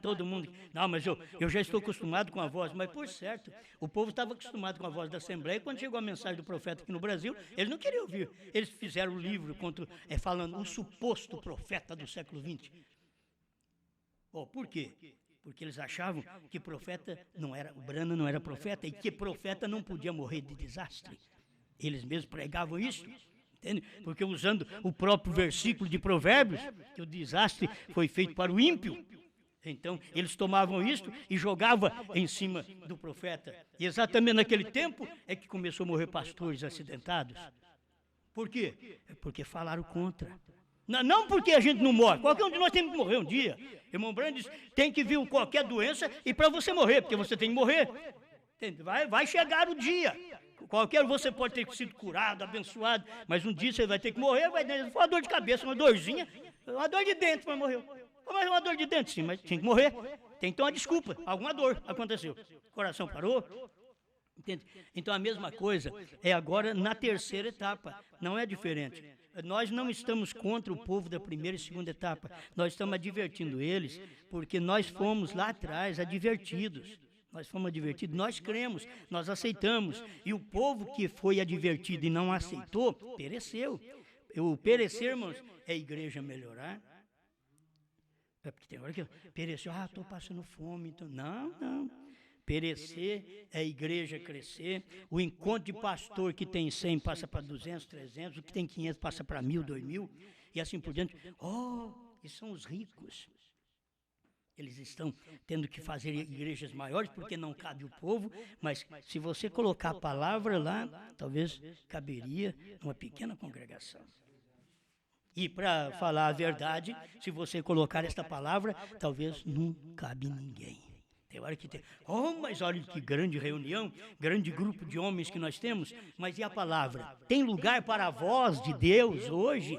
Todo mundo, não, mas eu já estou acostumado com a voz, mas por certo, o povo estava acostumado com a voz da Assembleia, quando chegou a mensagem do profeta aqui no Brasil, eles não queriam ouvir, eles fizeram o livro falando um suposto profeta do século XX. Por quê? Porque eles achavam que profeta o Brana não era profeta, e que profeta não podia morrer de desastre. Eles mesmos pregavam isso. Entende? Porque usando o próprio versículo de Provérbios, que o desastre foi feito para o ímpio. Então, eles tomavam isto e jogavam em cima do profeta. E exatamente naquele tempo é que começou a morrer pastores acidentados. Por quê? Porque falaram contra. Não porque a gente não morre. Qualquer um de nós tem que morrer um dia. Irmão Brando diz, tem que vir qualquer doença e para você morrer, porque você tem que morrer. Vai chegar o dia. Qualquer você pode ter sido curado, abençoado, mas um dia você vai ter que morrer, vai ter uma dor de cabeça, uma dorzinha, uma dor de dente, mas morreu. Mas uma dor de dente, sim, mas tinha que morrer. Tem que ter uma desculpa, alguma dor aconteceu. O coração parou. Entende? Então a mesma coisa é agora na terceira etapa, não é diferente. Nós não estamos contra o povo da primeira e segunda etapa, nós estamos advertindo eles, porque nós fomos lá atrás advertidos. Nós fomos advertidos, nós cremos, nós aceitamos. E o povo que foi advertido e não aceitou, pereceu. O perecer, irmãos, é a igreja melhorar. Porque tem hora que pereceu, estou passando fome, então. Não. Perecer é a igreja crescer. O encontro de pastor que tem 100 passa para 200, 300, o que tem 500 passa para 1.000, 2.000, e assim por diante. E são os ricos. Eles estão tendo que fazer igrejas maiores porque não cabe o povo, mas se você colocar a palavra lá, talvez caberia uma pequena congregação. E para falar a verdade, se você colocar esta palavra, talvez não cabe ninguém. Tem hora que tem, mas olha que grande reunião, grande grupo de homens que nós temos, mas e a palavra? Tem lugar para a voz de Deus hoje?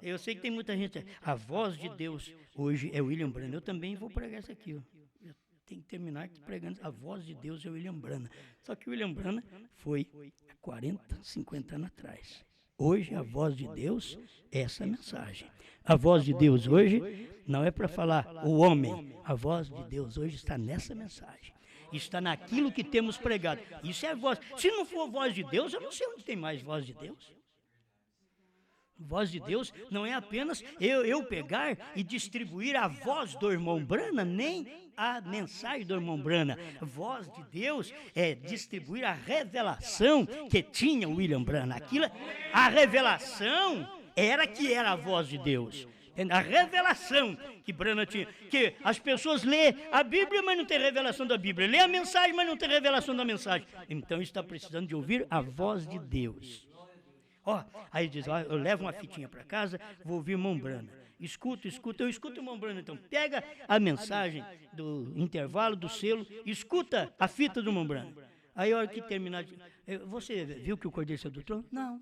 Eu sei que tem muita gente, a voz de Deus hoje é William Brana. Eu também vou pregar isso aqui. Eu tenho que terminar aqui pregando, a voz de Deus é William Brana. Só que o William Brana foi há 40, 50 anos atrás. Hoje a voz de Deus é essa mensagem. A voz de Deus hoje não é para falar o homem. A voz de Deus hoje está nessa mensagem. Está naquilo que temos pregado. Isso é a voz. Se não for voz de Deus, eu não sei onde tem mais voz de Deus. Voz de Deus não é apenas eu pegar e distribuir a voz do irmão Brana, nem a mensagem do irmão Brana. Voz de Deus é distribuir a revelação que tinha o William Brana. A revelação era a voz de Deus. A revelação que Brana tinha. Que as pessoas lêem a Bíblia, mas não tem revelação da Bíblia. Lê a mensagem, mas não tem revelação da mensagem. Então está precisando de ouvir a voz de Deus. Aí diz, eu levo uma fitinha para casa, vou ouvir irmão Brana. Escuto, eu escuto o irmão Brana, então. Pega a mensagem do intervalo, do selo, escuta a fita do irmão Brana. Aí a hora que terminar, você viu que o cordeiro saiu do trono? Não.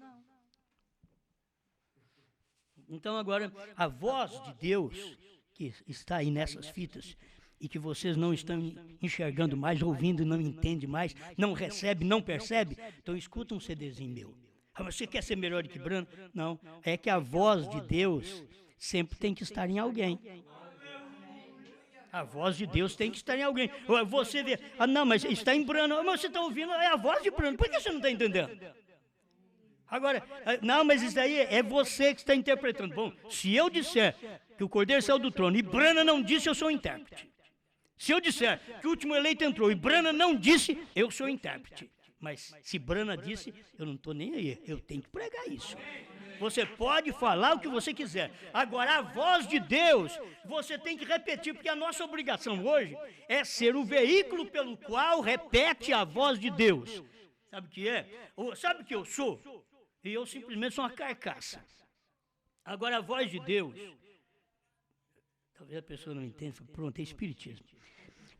Então agora, a voz de Deus, que está aí nessas fitas, e que vocês não estão enxergando mais, ouvindo, não entendem mais, não recebe, não percebe, então escuta um CDzinho meu. Ah, você quer ser melhor do que Brano? Não, é que a voz de Deus sempre tem que estar em alguém. A voz de Deus tem que estar em alguém. Você vê, não, mas está em Brano, mas você está ouvindo, é a voz de Brano, por que você não está entendendo? Agora, não, mas isso aí é você que está interpretando. Bom, se eu disser que o Cordeiro saiu do trono e Brana não disse, eu sou intérprete. Se eu disser que o último eleito entrou e Brana não disse, eu sou intérprete. Mas se Brana disse, eu não estou nem aí, eu tenho que pregar isso. Você pode falar o que você quiser. Agora, a voz de Deus, você tem que repetir, porque a nossa obrigação hoje é ser o veículo pelo qual repete a voz de Deus. Sabe o que é? Sabe o que eu sou? E eu simplesmente sou uma carcaça. Agora, a voz de Deus, talvez a pessoa não entenda, pronto, é espiritismo.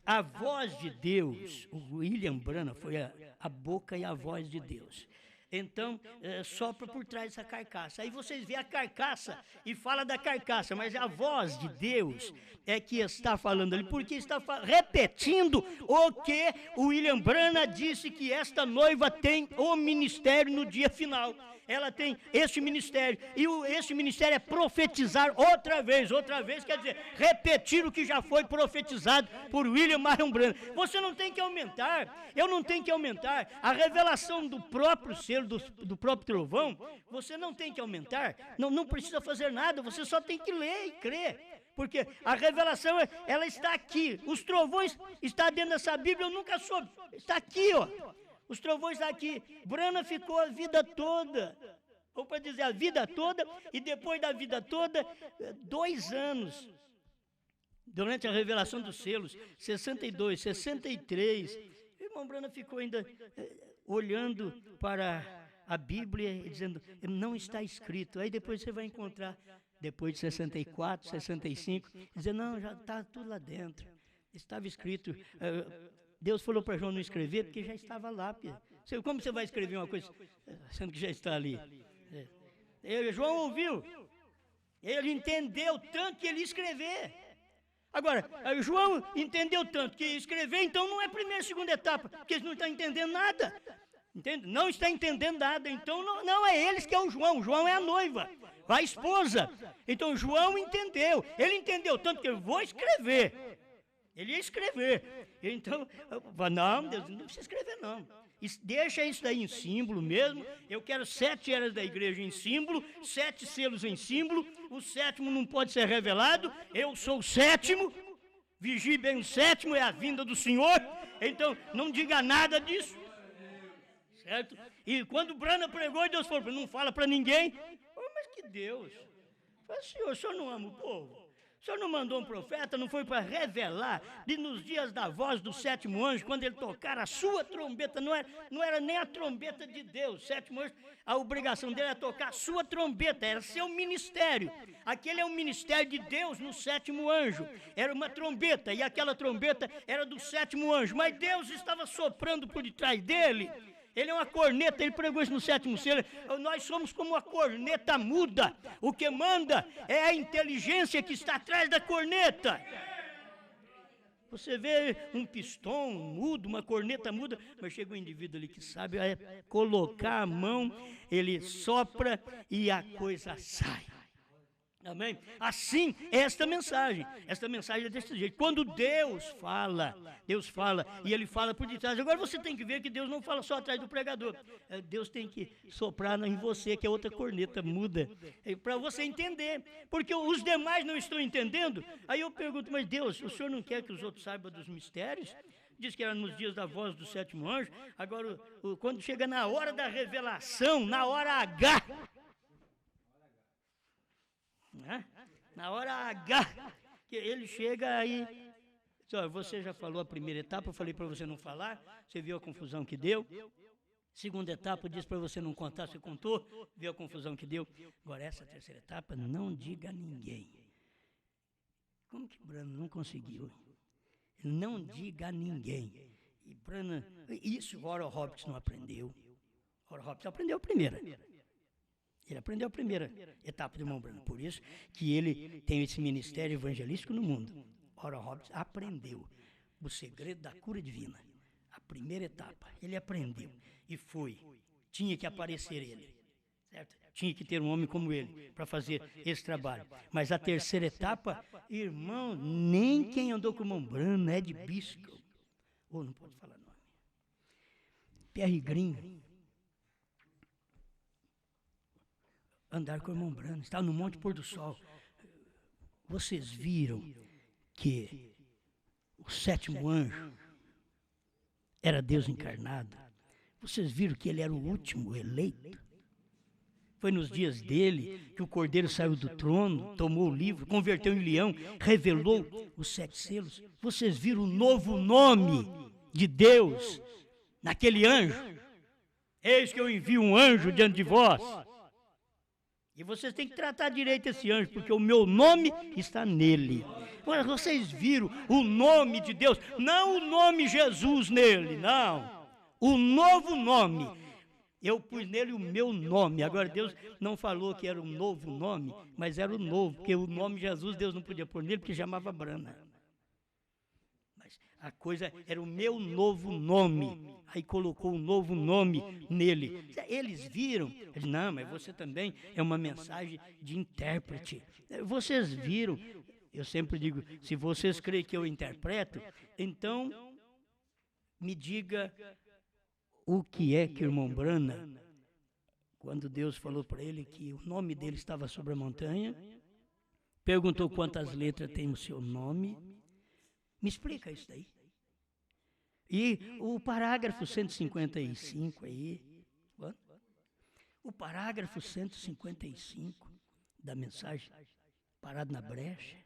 A voz de Deus, o William Branham foi a boca e a voz de Deus. Então, sopra por trás dessa carcaça. Aí vocês veem a carcaça e fala da carcaça, mas a voz de Deus é que está falando ali, porque está repetindo o que o William Branham disse, que esta noiva tem o ministério no dia final. Ela tem este ministério, e este ministério é profetizar outra vez quer dizer, repetir o que já foi profetizado por William Marion Branham. Você não tem que aumentar, eu não tenho que aumentar, a revelação do próprio selo, do próprio trovão, você não tem que aumentar, não precisa fazer nada, você só tem que ler e crer, porque a revelação, ela está aqui, os trovões estão dentro dessa Bíblia, eu nunca soube, está aqui, ó. Os trovões estão aqui. Brana ficou a vida toda, ou para dizer a vida toda, e depois da vida toda, 2 anos, durante a revelação dos selos, 62, 63, o irmão Brana ficou ainda olhando para a Bíblia e dizendo, não está escrito. Aí depois você vai encontrar, depois de 64, 65, dizendo, não, já está tudo lá dentro, estava escrito. Deus falou para João não escrever, porque já estava lá. Como você vai escrever uma coisa, sendo que já está ali? João ouviu, ele entendeu tanto que ele ia escrever. Agora, João entendeu tanto que ia escrever, então não é primeira e segunda etapa, porque eles não estão entendendo nada. Entende? Não está entendendo nada, então não é eles que é o João é a noiva, a esposa. Então João entendeu, ele entendeu tanto que eu vou escrever. Ele ia escrever. Então, não, Deus, não precisa escrever, não. Deixa isso daí em símbolo mesmo. Eu quero 7 eras da igreja em símbolo, 7 selos em símbolo. O 7º não pode ser revelado. Eu sou o 7º. Vigie bem o 7º, é a vinda do Senhor. Então, não diga nada disso. Certo? E quando Brana pregou, Deus falou, não fala para ninguém. Mas que Deus? Falei, Senhor, o senhor não ama o povo? O senhor não mandou um profeta, não foi para revelar, e nos dias da voz do 7º anjo, quando ele tocar a sua trombeta, não era nem a trombeta de Deus, o 7º anjo, a obrigação dele era tocar a sua trombeta, era seu ministério. Aquele é o ministério de Deus no 7º anjo, era uma trombeta, e aquela trombeta era do 7º anjo, mas Deus estava soprando por detrás dele. Ele é uma corneta, ele pregou isso no 7º selo. Nós somos como uma corneta muda. O que manda é a inteligência que está atrás da corneta. Você vê um pistão mudo, uma corneta muda, mas chega um indivíduo ali que sabe colocar a mão, ele sopra e a coisa sai. Amém? Assim é esta mensagem é desse jeito. Quando Deus fala e ele fala por detrás. Agora você tem que ver que Deus não fala só atrás do pregador. Deus tem que soprar em você, que é outra corneta muda, para você entender, porque os demais não estão entendendo. Aí eu pergunto, mas Deus, o senhor não quer que os outros saibam dos mistérios? Diz que era nos dias da voz do 7º anjo. Agora, quando chega na hora da revelação, na hora H, na hora H, que ele chega aí, você já falou a primeira etapa, eu falei para você não falar, você viu a confusão que deu. Segunda etapa, eu disse para você não contar, você contou, viu a confusão que deu. Agora essa terceira etapa, não diga a ninguém. Como que Brana não conseguiu? Não diga a ninguém. E Brana, isso Oral Roberts não aprendeu. Oral Roberts aprendeu a primeira. Ele aprendeu a primeira etapa do irmão Branham. Por isso que ele tem esse ministério evangelístico no mundo. Oral Roberts aprendeu o segredo da cura divina. A primeira etapa. Ele aprendeu e foi. Tinha que aparecer ele. Certo? Tinha que ter um homem como ele para fazer esse trabalho. Mas a terceira etapa, irmão, nem quem andou com o irmão Branham, Ed Biscoe. Ou não pode falar nome. Pierre Green. Andar com o irmão Branham, estava no Monte Pôr do Sol. Vocês viram que o sétimo anjo era Deus encarnado? Vocês viram que ele era o último eleito? Foi nos dias dele que o Cordeiro saiu do trono, tomou o livro, converteu em leão, revelou os 7 selos. Vocês viram o novo nome de Deus naquele anjo? Eis que eu envio um anjo diante de vós. E vocês têm que tratar direito esse anjo, porque o meu nome está nele. Agora, vocês viram o nome de Deus, não o nome Jesus nele, não. O novo nome. Eu pus nele o meu nome. Agora, Deus não falou que era um novo nome, mas era o novo, porque o nome Jesus Deus não podia pôr nele, porque chamava Branham. Mas a coisa era o meu novo nome. Aí colocou um novo nome nele. Eles viram. Ele, não, mas você também é uma mensagem de intérprete. Vocês viram. Eu sempre digo, se vocês creem que eu interpreto, então me diga o que é que o irmão Branham, quando Deus falou para ele que o nome dele estava sobre a montanha, perguntou quantas letras tem o seu nome. Me explica isso daí. E o parágrafo 155 aí, o parágrafo 155 da mensagem, parado na brecha,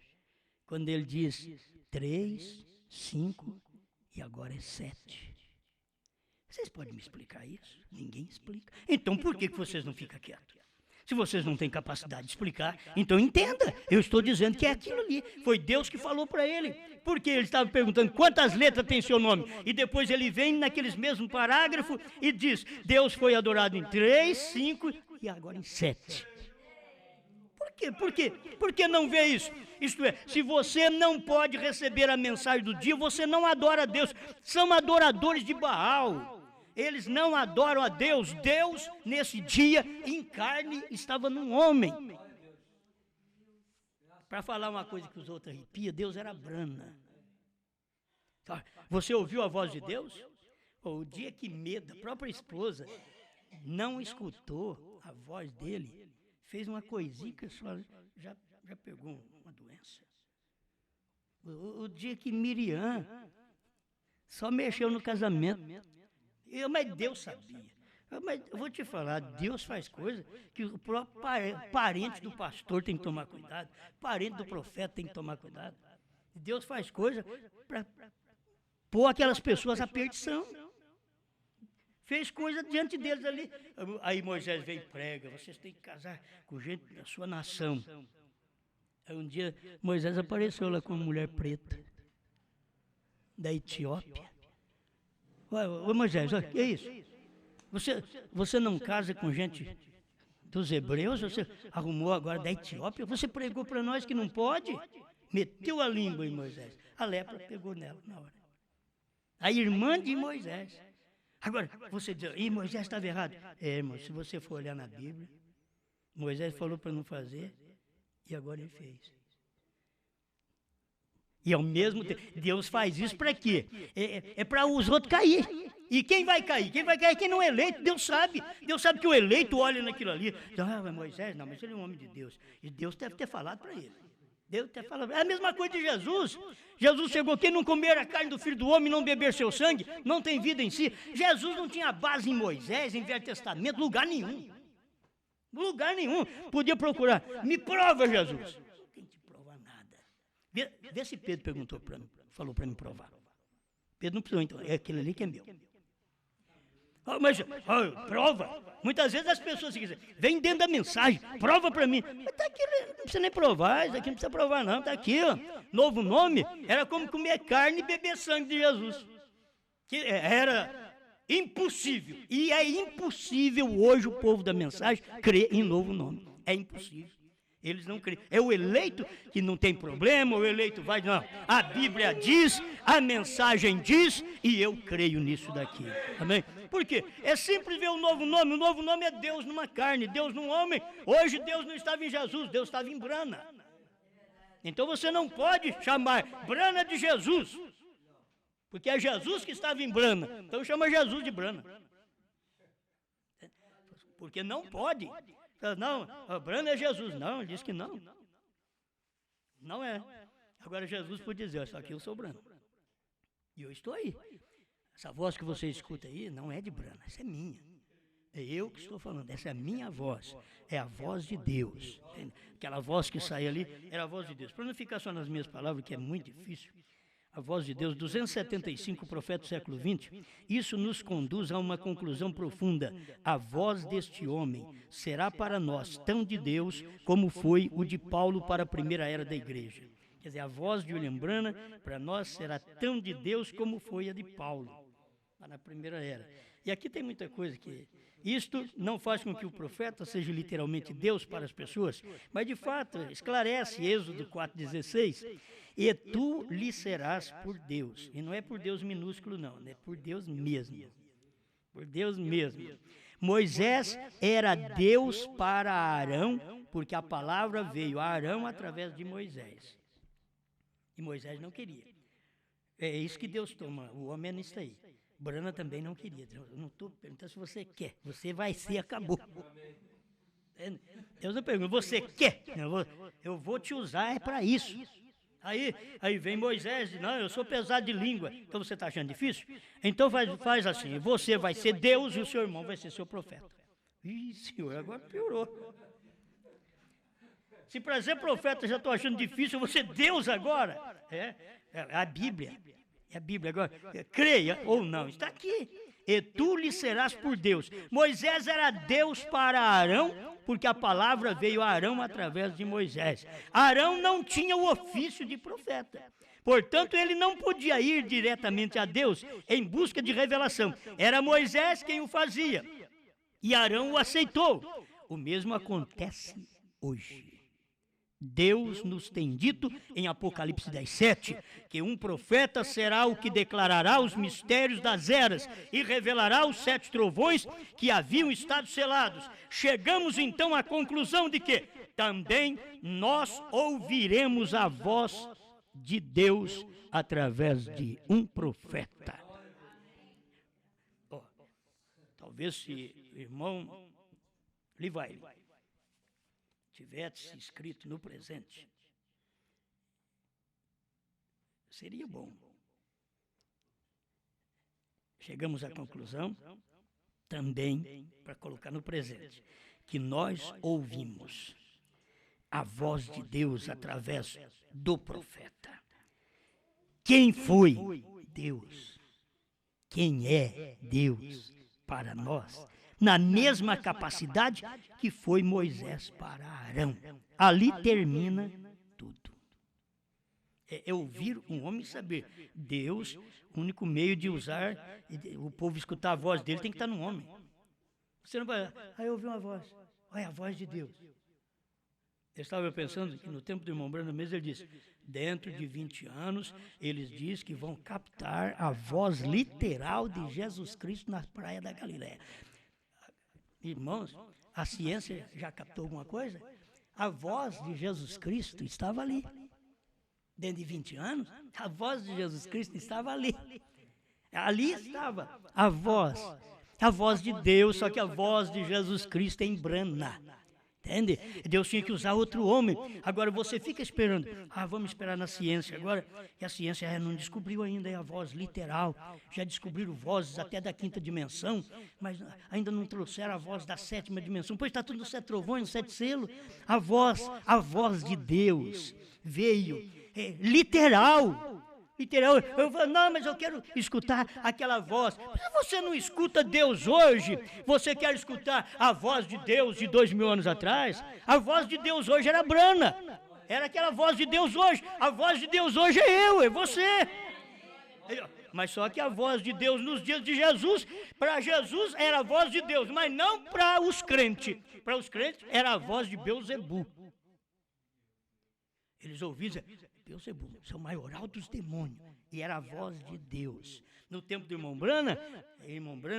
quando ele diz 3, 5 e agora é 7. Vocês podem me explicar isso? Ninguém explica. Então por que vocês não ficam quietos? Se vocês não têm capacidade de explicar, então entenda. Eu estou dizendo que é aquilo ali. Foi Deus que falou para ele. Porque ele estava perguntando quantas letras tem seu nome. E depois ele vem naqueles mesmos parágrafos e diz, Deus foi adorado em 3, 5 e agora em 7. Por quê? Por quê? Por que não vê isso? Isto é, se você não pode receber a mensagem do dia, você não adora a Deus. São adoradores de Baal. Eles não adoram a Deus. Deus, nesse dia, em carne, estava num homem. Para falar uma coisa que os outros arrepiam, Deus era Branham. Você ouviu a voz de Deus? O dia que Meda, a própria esposa, não escutou a voz dele, fez uma coisinha que já pegou uma doença. O dia que Miriam só mexeu no casamento. Mas Deus sabia. Mas eu vou te falar, Deus faz coisa que o próprio parente do pastor tem que tomar cuidado, parente do profeta tem que tomar cuidado. Deus faz coisa para pôr aquelas pessoas à perdição. Fez coisa diante deles ali. Aí Moisés veio e prega, vocês têm que casar com gente da sua nação. Aí um dia Moisés apareceu lá com uma mulher preta, da Etiópia. Ô Moisés, o que é isso? Você não casa com gente dos hebreus? Você arrumou agora da Etiópia? Você pregou para nós que não pode? Meteu a língua em Moisés. A lepra pegou nela na hora. A irmã de Moisés. Agora, você diz, e Moisés estava errado. É, irmão, se você for olhar na Bíblia, Moisés falou para não fazer e agora ele fez. E ao mesmo tempo, Deus faz isso para quê? É para os outros cair. E quem vai cair? Quem vai cair? Quem não é eleito, Deus sabe. Deus sabe que o eleito olha naquilo ali. Diz, mas Moisés, não, mas ele é um homem de Deus. E Deus deve ter falado para ele. Deus deve ter falado. É a mesma coisa de Jesus. Jesus chegou, quem não comer a carne do Filho do Homem, não beber seu sangue, não tem vida em si. Jesus não tinha base em Moisés, em Velho Testamento, lugar nenhum. Lugar nenhum. Podia procurar. Me prova, Jesus. Vê se Pedro perguntou para mim, falou para me provar. Pedro não precisou, então, é aquele ali que é meu. Prova. Muitas vezes as pessoas dizem, vem dentro da mensagem, prova para mim. Mas está aqui, não precisa nem provar, isso aqui não precisa provar não, está aqui, ó. Novo nome, era como comer carne e beber sangue de Jesus. Que era Impossível. E é impossível hoje o povo da mensagem crer em novo nome. É impossível. Eles não creem. É o eleito que não tem problema, o eleito vai, não. A Bíblia diz, a mensagem diz, e eu creio nisso daqui. Amém? Por quê? É simples ver o novo nome é Deus numa carne, Deus num homem. Hoje Deus não estava em Jesus, Deus estava em Brana. Então você não pode chamar Brana de Jesus, porque é Jesus que estava em Brana. Então chama Jesus de Brana. Porque não pode. Não, Brana é Jesus. Não, ele disse que não. Não é. Agora Jesus pode dizer, só que eu sou Brana. E eu estou aí. Essa voz que você escuta aí não é de Brana, essa é minha. É eu que estou falando, essa é a minha voz. É a voz de Deus. Aquela voz que sai ali era a voz de Deus. Para não ficar só nas minhas palavras, que é muito difícil. A voz de Deus, 275 profetas do século XX, isso nos conduz a uma conclusão profunda. A voz deste homem será para nós tão de Deus como foi o de Paulo para a primeira era da igreja. Quer dizer, a voz de William Branham para nós será tão de Deus como foi a de Paulo na primeira era. E aqui tem muita coisa que... Isto não faz com que o profeta seja literalmente Deus para as pessoas, mas de fato esclarece Êxodo 4,16, e tu lhe serás por Deus. E não é por Deus minúsculo não, é por Deus mesmo. Por Deus mesmo. Moisés era Deus para Arão, porque a palavra veio a Arão através de Moisés. E Moisés não queria. É isso que Deus toma, o homem é nisso aí. Brana também não queria. Eu não estou perguntando se você quer. Você vai ser, acabou. Deus não pergunta, você quer? Eu vou te usar, é para isso. Aí vem Moisés e diz, não, eu sou pesado de língua. Então você está achando difícil? Então faz assim, você vai ser Deus e o seu irmão vai ser seu profeta. Ih, senhor, agora piorou. Se para ser profeta já estou achando difícil, eu vou ser Deus agora? É a Bíblia. É a Bíblia agora, creia ou não, está aqui. E tu lhe serás por Deus. Moisés era Deus para Arão, porque a palavra veio a Arão através de Moisés. Arão não tinha o ofício de profeta. Portanto, ele não podia ir diretamente a Deus em busca de revelação. Era Moisés quem o fazia. E Arão o aceitou. O mesmo acontece hoje. Deus nos tem dito em Apocalipse 10:7 que um profeta será o que declarará os mistérios das eras e revelará os 7 trovões que haviam estado selados. Chegamos então à conclusão de que também nós ouviremos a voz de Deus através de um profeta. Talvez se o irmão Levi tivesse escrito no presente, seria bom. Chegamos à conclusão, também, para colocar no presente, que nós ouvimos a voz de Deus através do profeta. Quem foi Deus? Quem é Deus para nós? Na mesma capacidade que foi Moisés para Arão. Ali termina tudo. É ouvir um homem saber. Deus, o único meio de usar, o povo escutar a voz dele tem que estar no homem. Você não vai, eu ouvi uma voz. Olha a voz de Deus. Eu estava pensando que no tempo do irmão Branham mesmo ele disse, dentro de 20 anos, eles dizem que vão captar a voz literal de Jesus Cristo na praia da Galileia. Irmãos, a ciência já captou alguma coisa? A voz de Jesus Cristo estava ali. Dentro de 20 anos, a voz de Jesus Cristo estava ali. Ali estava a voz de Deus, só que a voz de Jesus Cristo é em Brana. Entende? Deus tinha que usar outro homem. Agora você fica esperando. Vamos esperar na ciência agora. E a ciência não descobriu ainda a voz literal. Já descobriram vozes até da 5ª dimensão, mas ainda não trouxeram a voz da 7ª dimensão. Pois está tudo no 7 trovões, no 7 selos. A voz de Deus veio literal. Eu falo, não, mas eu quero escutar aquela voz. Se você não escuta Deus hoje, você quer escutar a voz de Deus de 2000 anos atrás? A voz de Deus hoje era Brana. Era aquela voz de Deus hoje. A voz de Deus hoje é eu, é você. Mas só que a voz de Deus nos dias de Jesus, para Jesus era a voz de Deus, mas não para os crentes. Para os crentes era a voz de Beelzebu. Eles ouviam dizer, Beelzebu, seu maioral dos demônios. E era a voz de Deus. No tempo do irmão Brana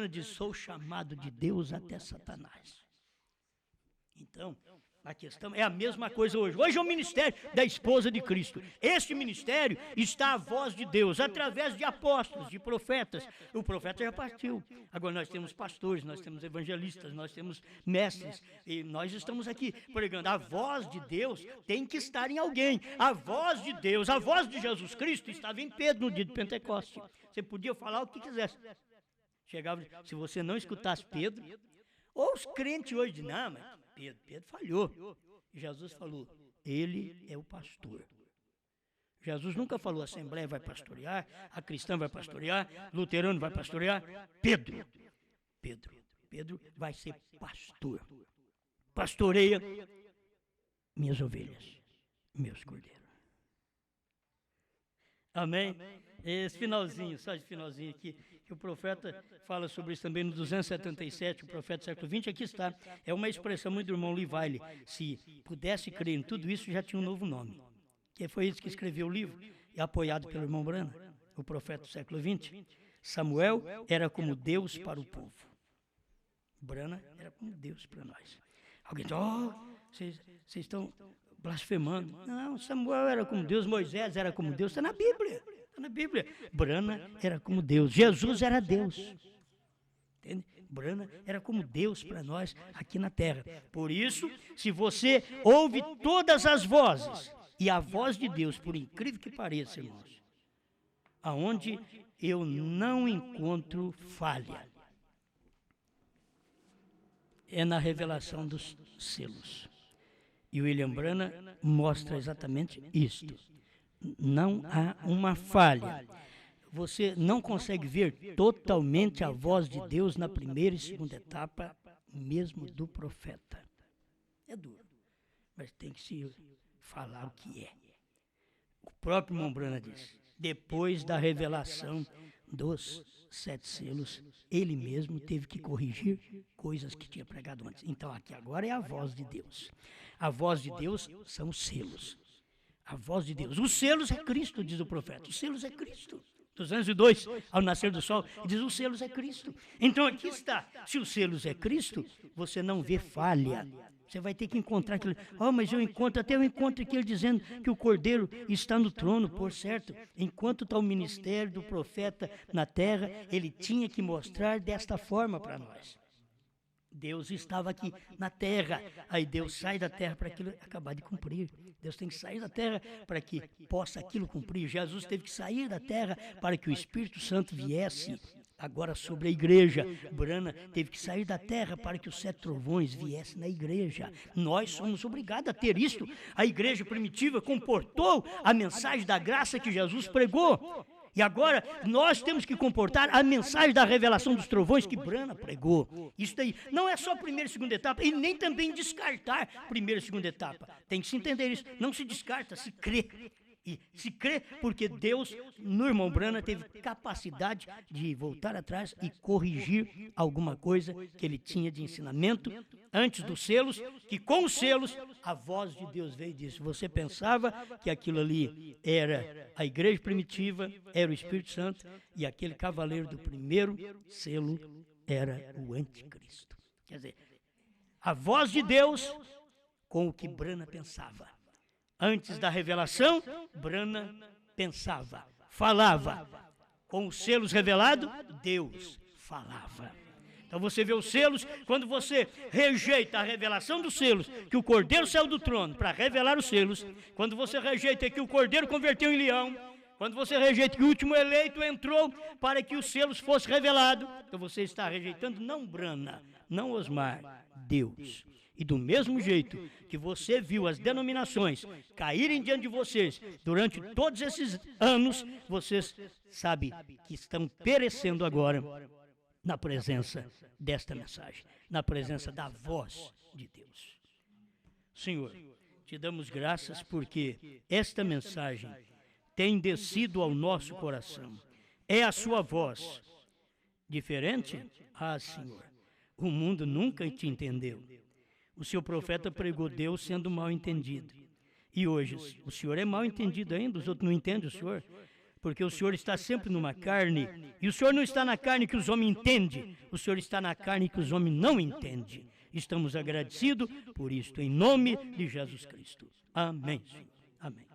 diz, sou chamado de Deus até Satanás. Então, a questão é a mesma coisa hoje. Hoje é o ministério da esposa de Cristo. Este ministério está a voz de Deus, através de apóstolos, de profetas. O profeta já partiu. Agora nós temos pastores, nós temos evangelistas, nós temos mestres. E nós estamos aqui pregando. A voz de Deus tem que estar em alguém. A voz de Deus, a voz de Jesus Cristo estava em Pedro no dia de Pentecostes. Você podia falar o que quisesse. Chegava, se você não escutasse Pedro, ou os crentes hoje dizem, não, mas Pedro falhou. E Jesus falou, ele é o pastor. Jesus nunca falou, a Assembleia vai pastorear, a cristã vai pastorear, luterano vai pastorear. Pedro vai ser pastor. Pastoreia minhas ovelhas, meus cordeiros. Amém? Esse finalzinho, só de finalzinho aqui, que o profeta fala sobre isso também no 277, o profeta do século XX, aqui está. É uma expressão muito do irmão Livile. Se pudesse crer em tudo isso, já tinha um novo nome. Que foi isso que escreveu o livro, e apoiado pelo irmão Brana, o profeta do século XX. Samuel era como Deus para o povo. Brana era como Deus para nós. Alguém diz, vocês estão blasfemando. Não, Samuel era como Deus, Moisés era como Deus, está na Bíblia. Está na Bíblia. Brana era como Deus. Jesus era Deus. Entende? Brana era como Deus para nós aqui na terra. Por isso, se você ouve todas as vozes, e a voz de Deus, por incrível que pareça, irmãos, aonde eu não encontro falha, é na revelação dos selos. E o William Brana mostra exatamente isto. Não há uma falha. Você não consegue ver totalmente a voz de Deus na primeira e segunda etapa, mesmo do profeta. É duro, mas tem que se falar o que é. O próprio irmão Brana diz, depois da revelação dos 7 selos, ele mesmo teve que corrigir coisas que tinha pregado antes. Então aqui agora é a voz de Deus. A voz de Deus são os selos. A voz de Deus. Os selos é Cristo, diz o profeta. Os selos é Cristo. 202, ao nascer do sol, diz os selos é Cristo. Então aqui está. Se os selos é Cristo, você não vê falha. Você vai ter que encontrar aquilo. Mas eu encontro aqui ele dizendo que o Cordeiro está no trono, por certo. Enquanto está o ministério do profeta na terra, ele tinha que mostrar desta forma para nós. Deus estava aqui na terra, aí Deus sai da terra para aquilo acabar de cumprir. Deus tem que sair da terra para que possa aquilo cumprir. Jesus teve que sair da terra para que o Espírito Santo viesse agora sobre a igreja. Brana teve que sair da terra para que os 7 trovões viessem na igreja. Nós somos obrigados a ter isto. A igreja primitiva comportou a mensagem da graça que Jesus pregou. E agora nós temos que comportar a mensagem da revelação dos trovões que Brana pregou. Isso daí não é só a primeira e segunda etapa, e nem também descartar a primeira e segunda etapa. Tem que se entender isso. Não se descarta, se crê. E se crê porque Deus, no irmão Brana, teve capacidade de voltar atrás e corrigir alguma coisa que ele tinha de ensinamento antes dos selos, que com os selos a voz de Deus veio e disse, você pensava que aquilo ali era a igreja primitiva, era o Espírito Santo, e aquele cavaleiro do primeiro selo era o anticristo. Quer dizer, a voz de Deus com o que Brana pensava. Antes da revelação, Brana pensava, falava. Com os selos revelados, Deus falava. Então você vê os selos, quando você rejeita a revelação dos selos, que o Cordeiro saiu do trono para revelar os selos, quando você rejeita que o Cordeiro converteu em leão, quando você rejeita que o último eleito entrou para que os selos fossem revelados, então você está rejeitando não Brana, não Osmar, Deus. E do mesmo jeito que você viu as denominações caírem diante de vocês durante todos esses anos, vocês sabem que estão perecendo agora na presença desta mensagem, na presença da voz de Deus. Senhor, te damos graças porque esta mensagem tem descido ao nosso coração. É a sua voz. Diferente? Ah, Senhor, o mundo nunca te entendeu. O seu profeta pregou Deus sendo mal entendido. E hoje, o Senhor é mal entendido ainda, os outros não entendem o Senhor, porque o Senhor está sempre numa carne, e o Senhor não está na carne que os homens entendem, o Senhor está na carne que os homens não entendem. Estamos agradecidos por isto, em nome de Jesus Cristo. Amém, Senhor. Amém.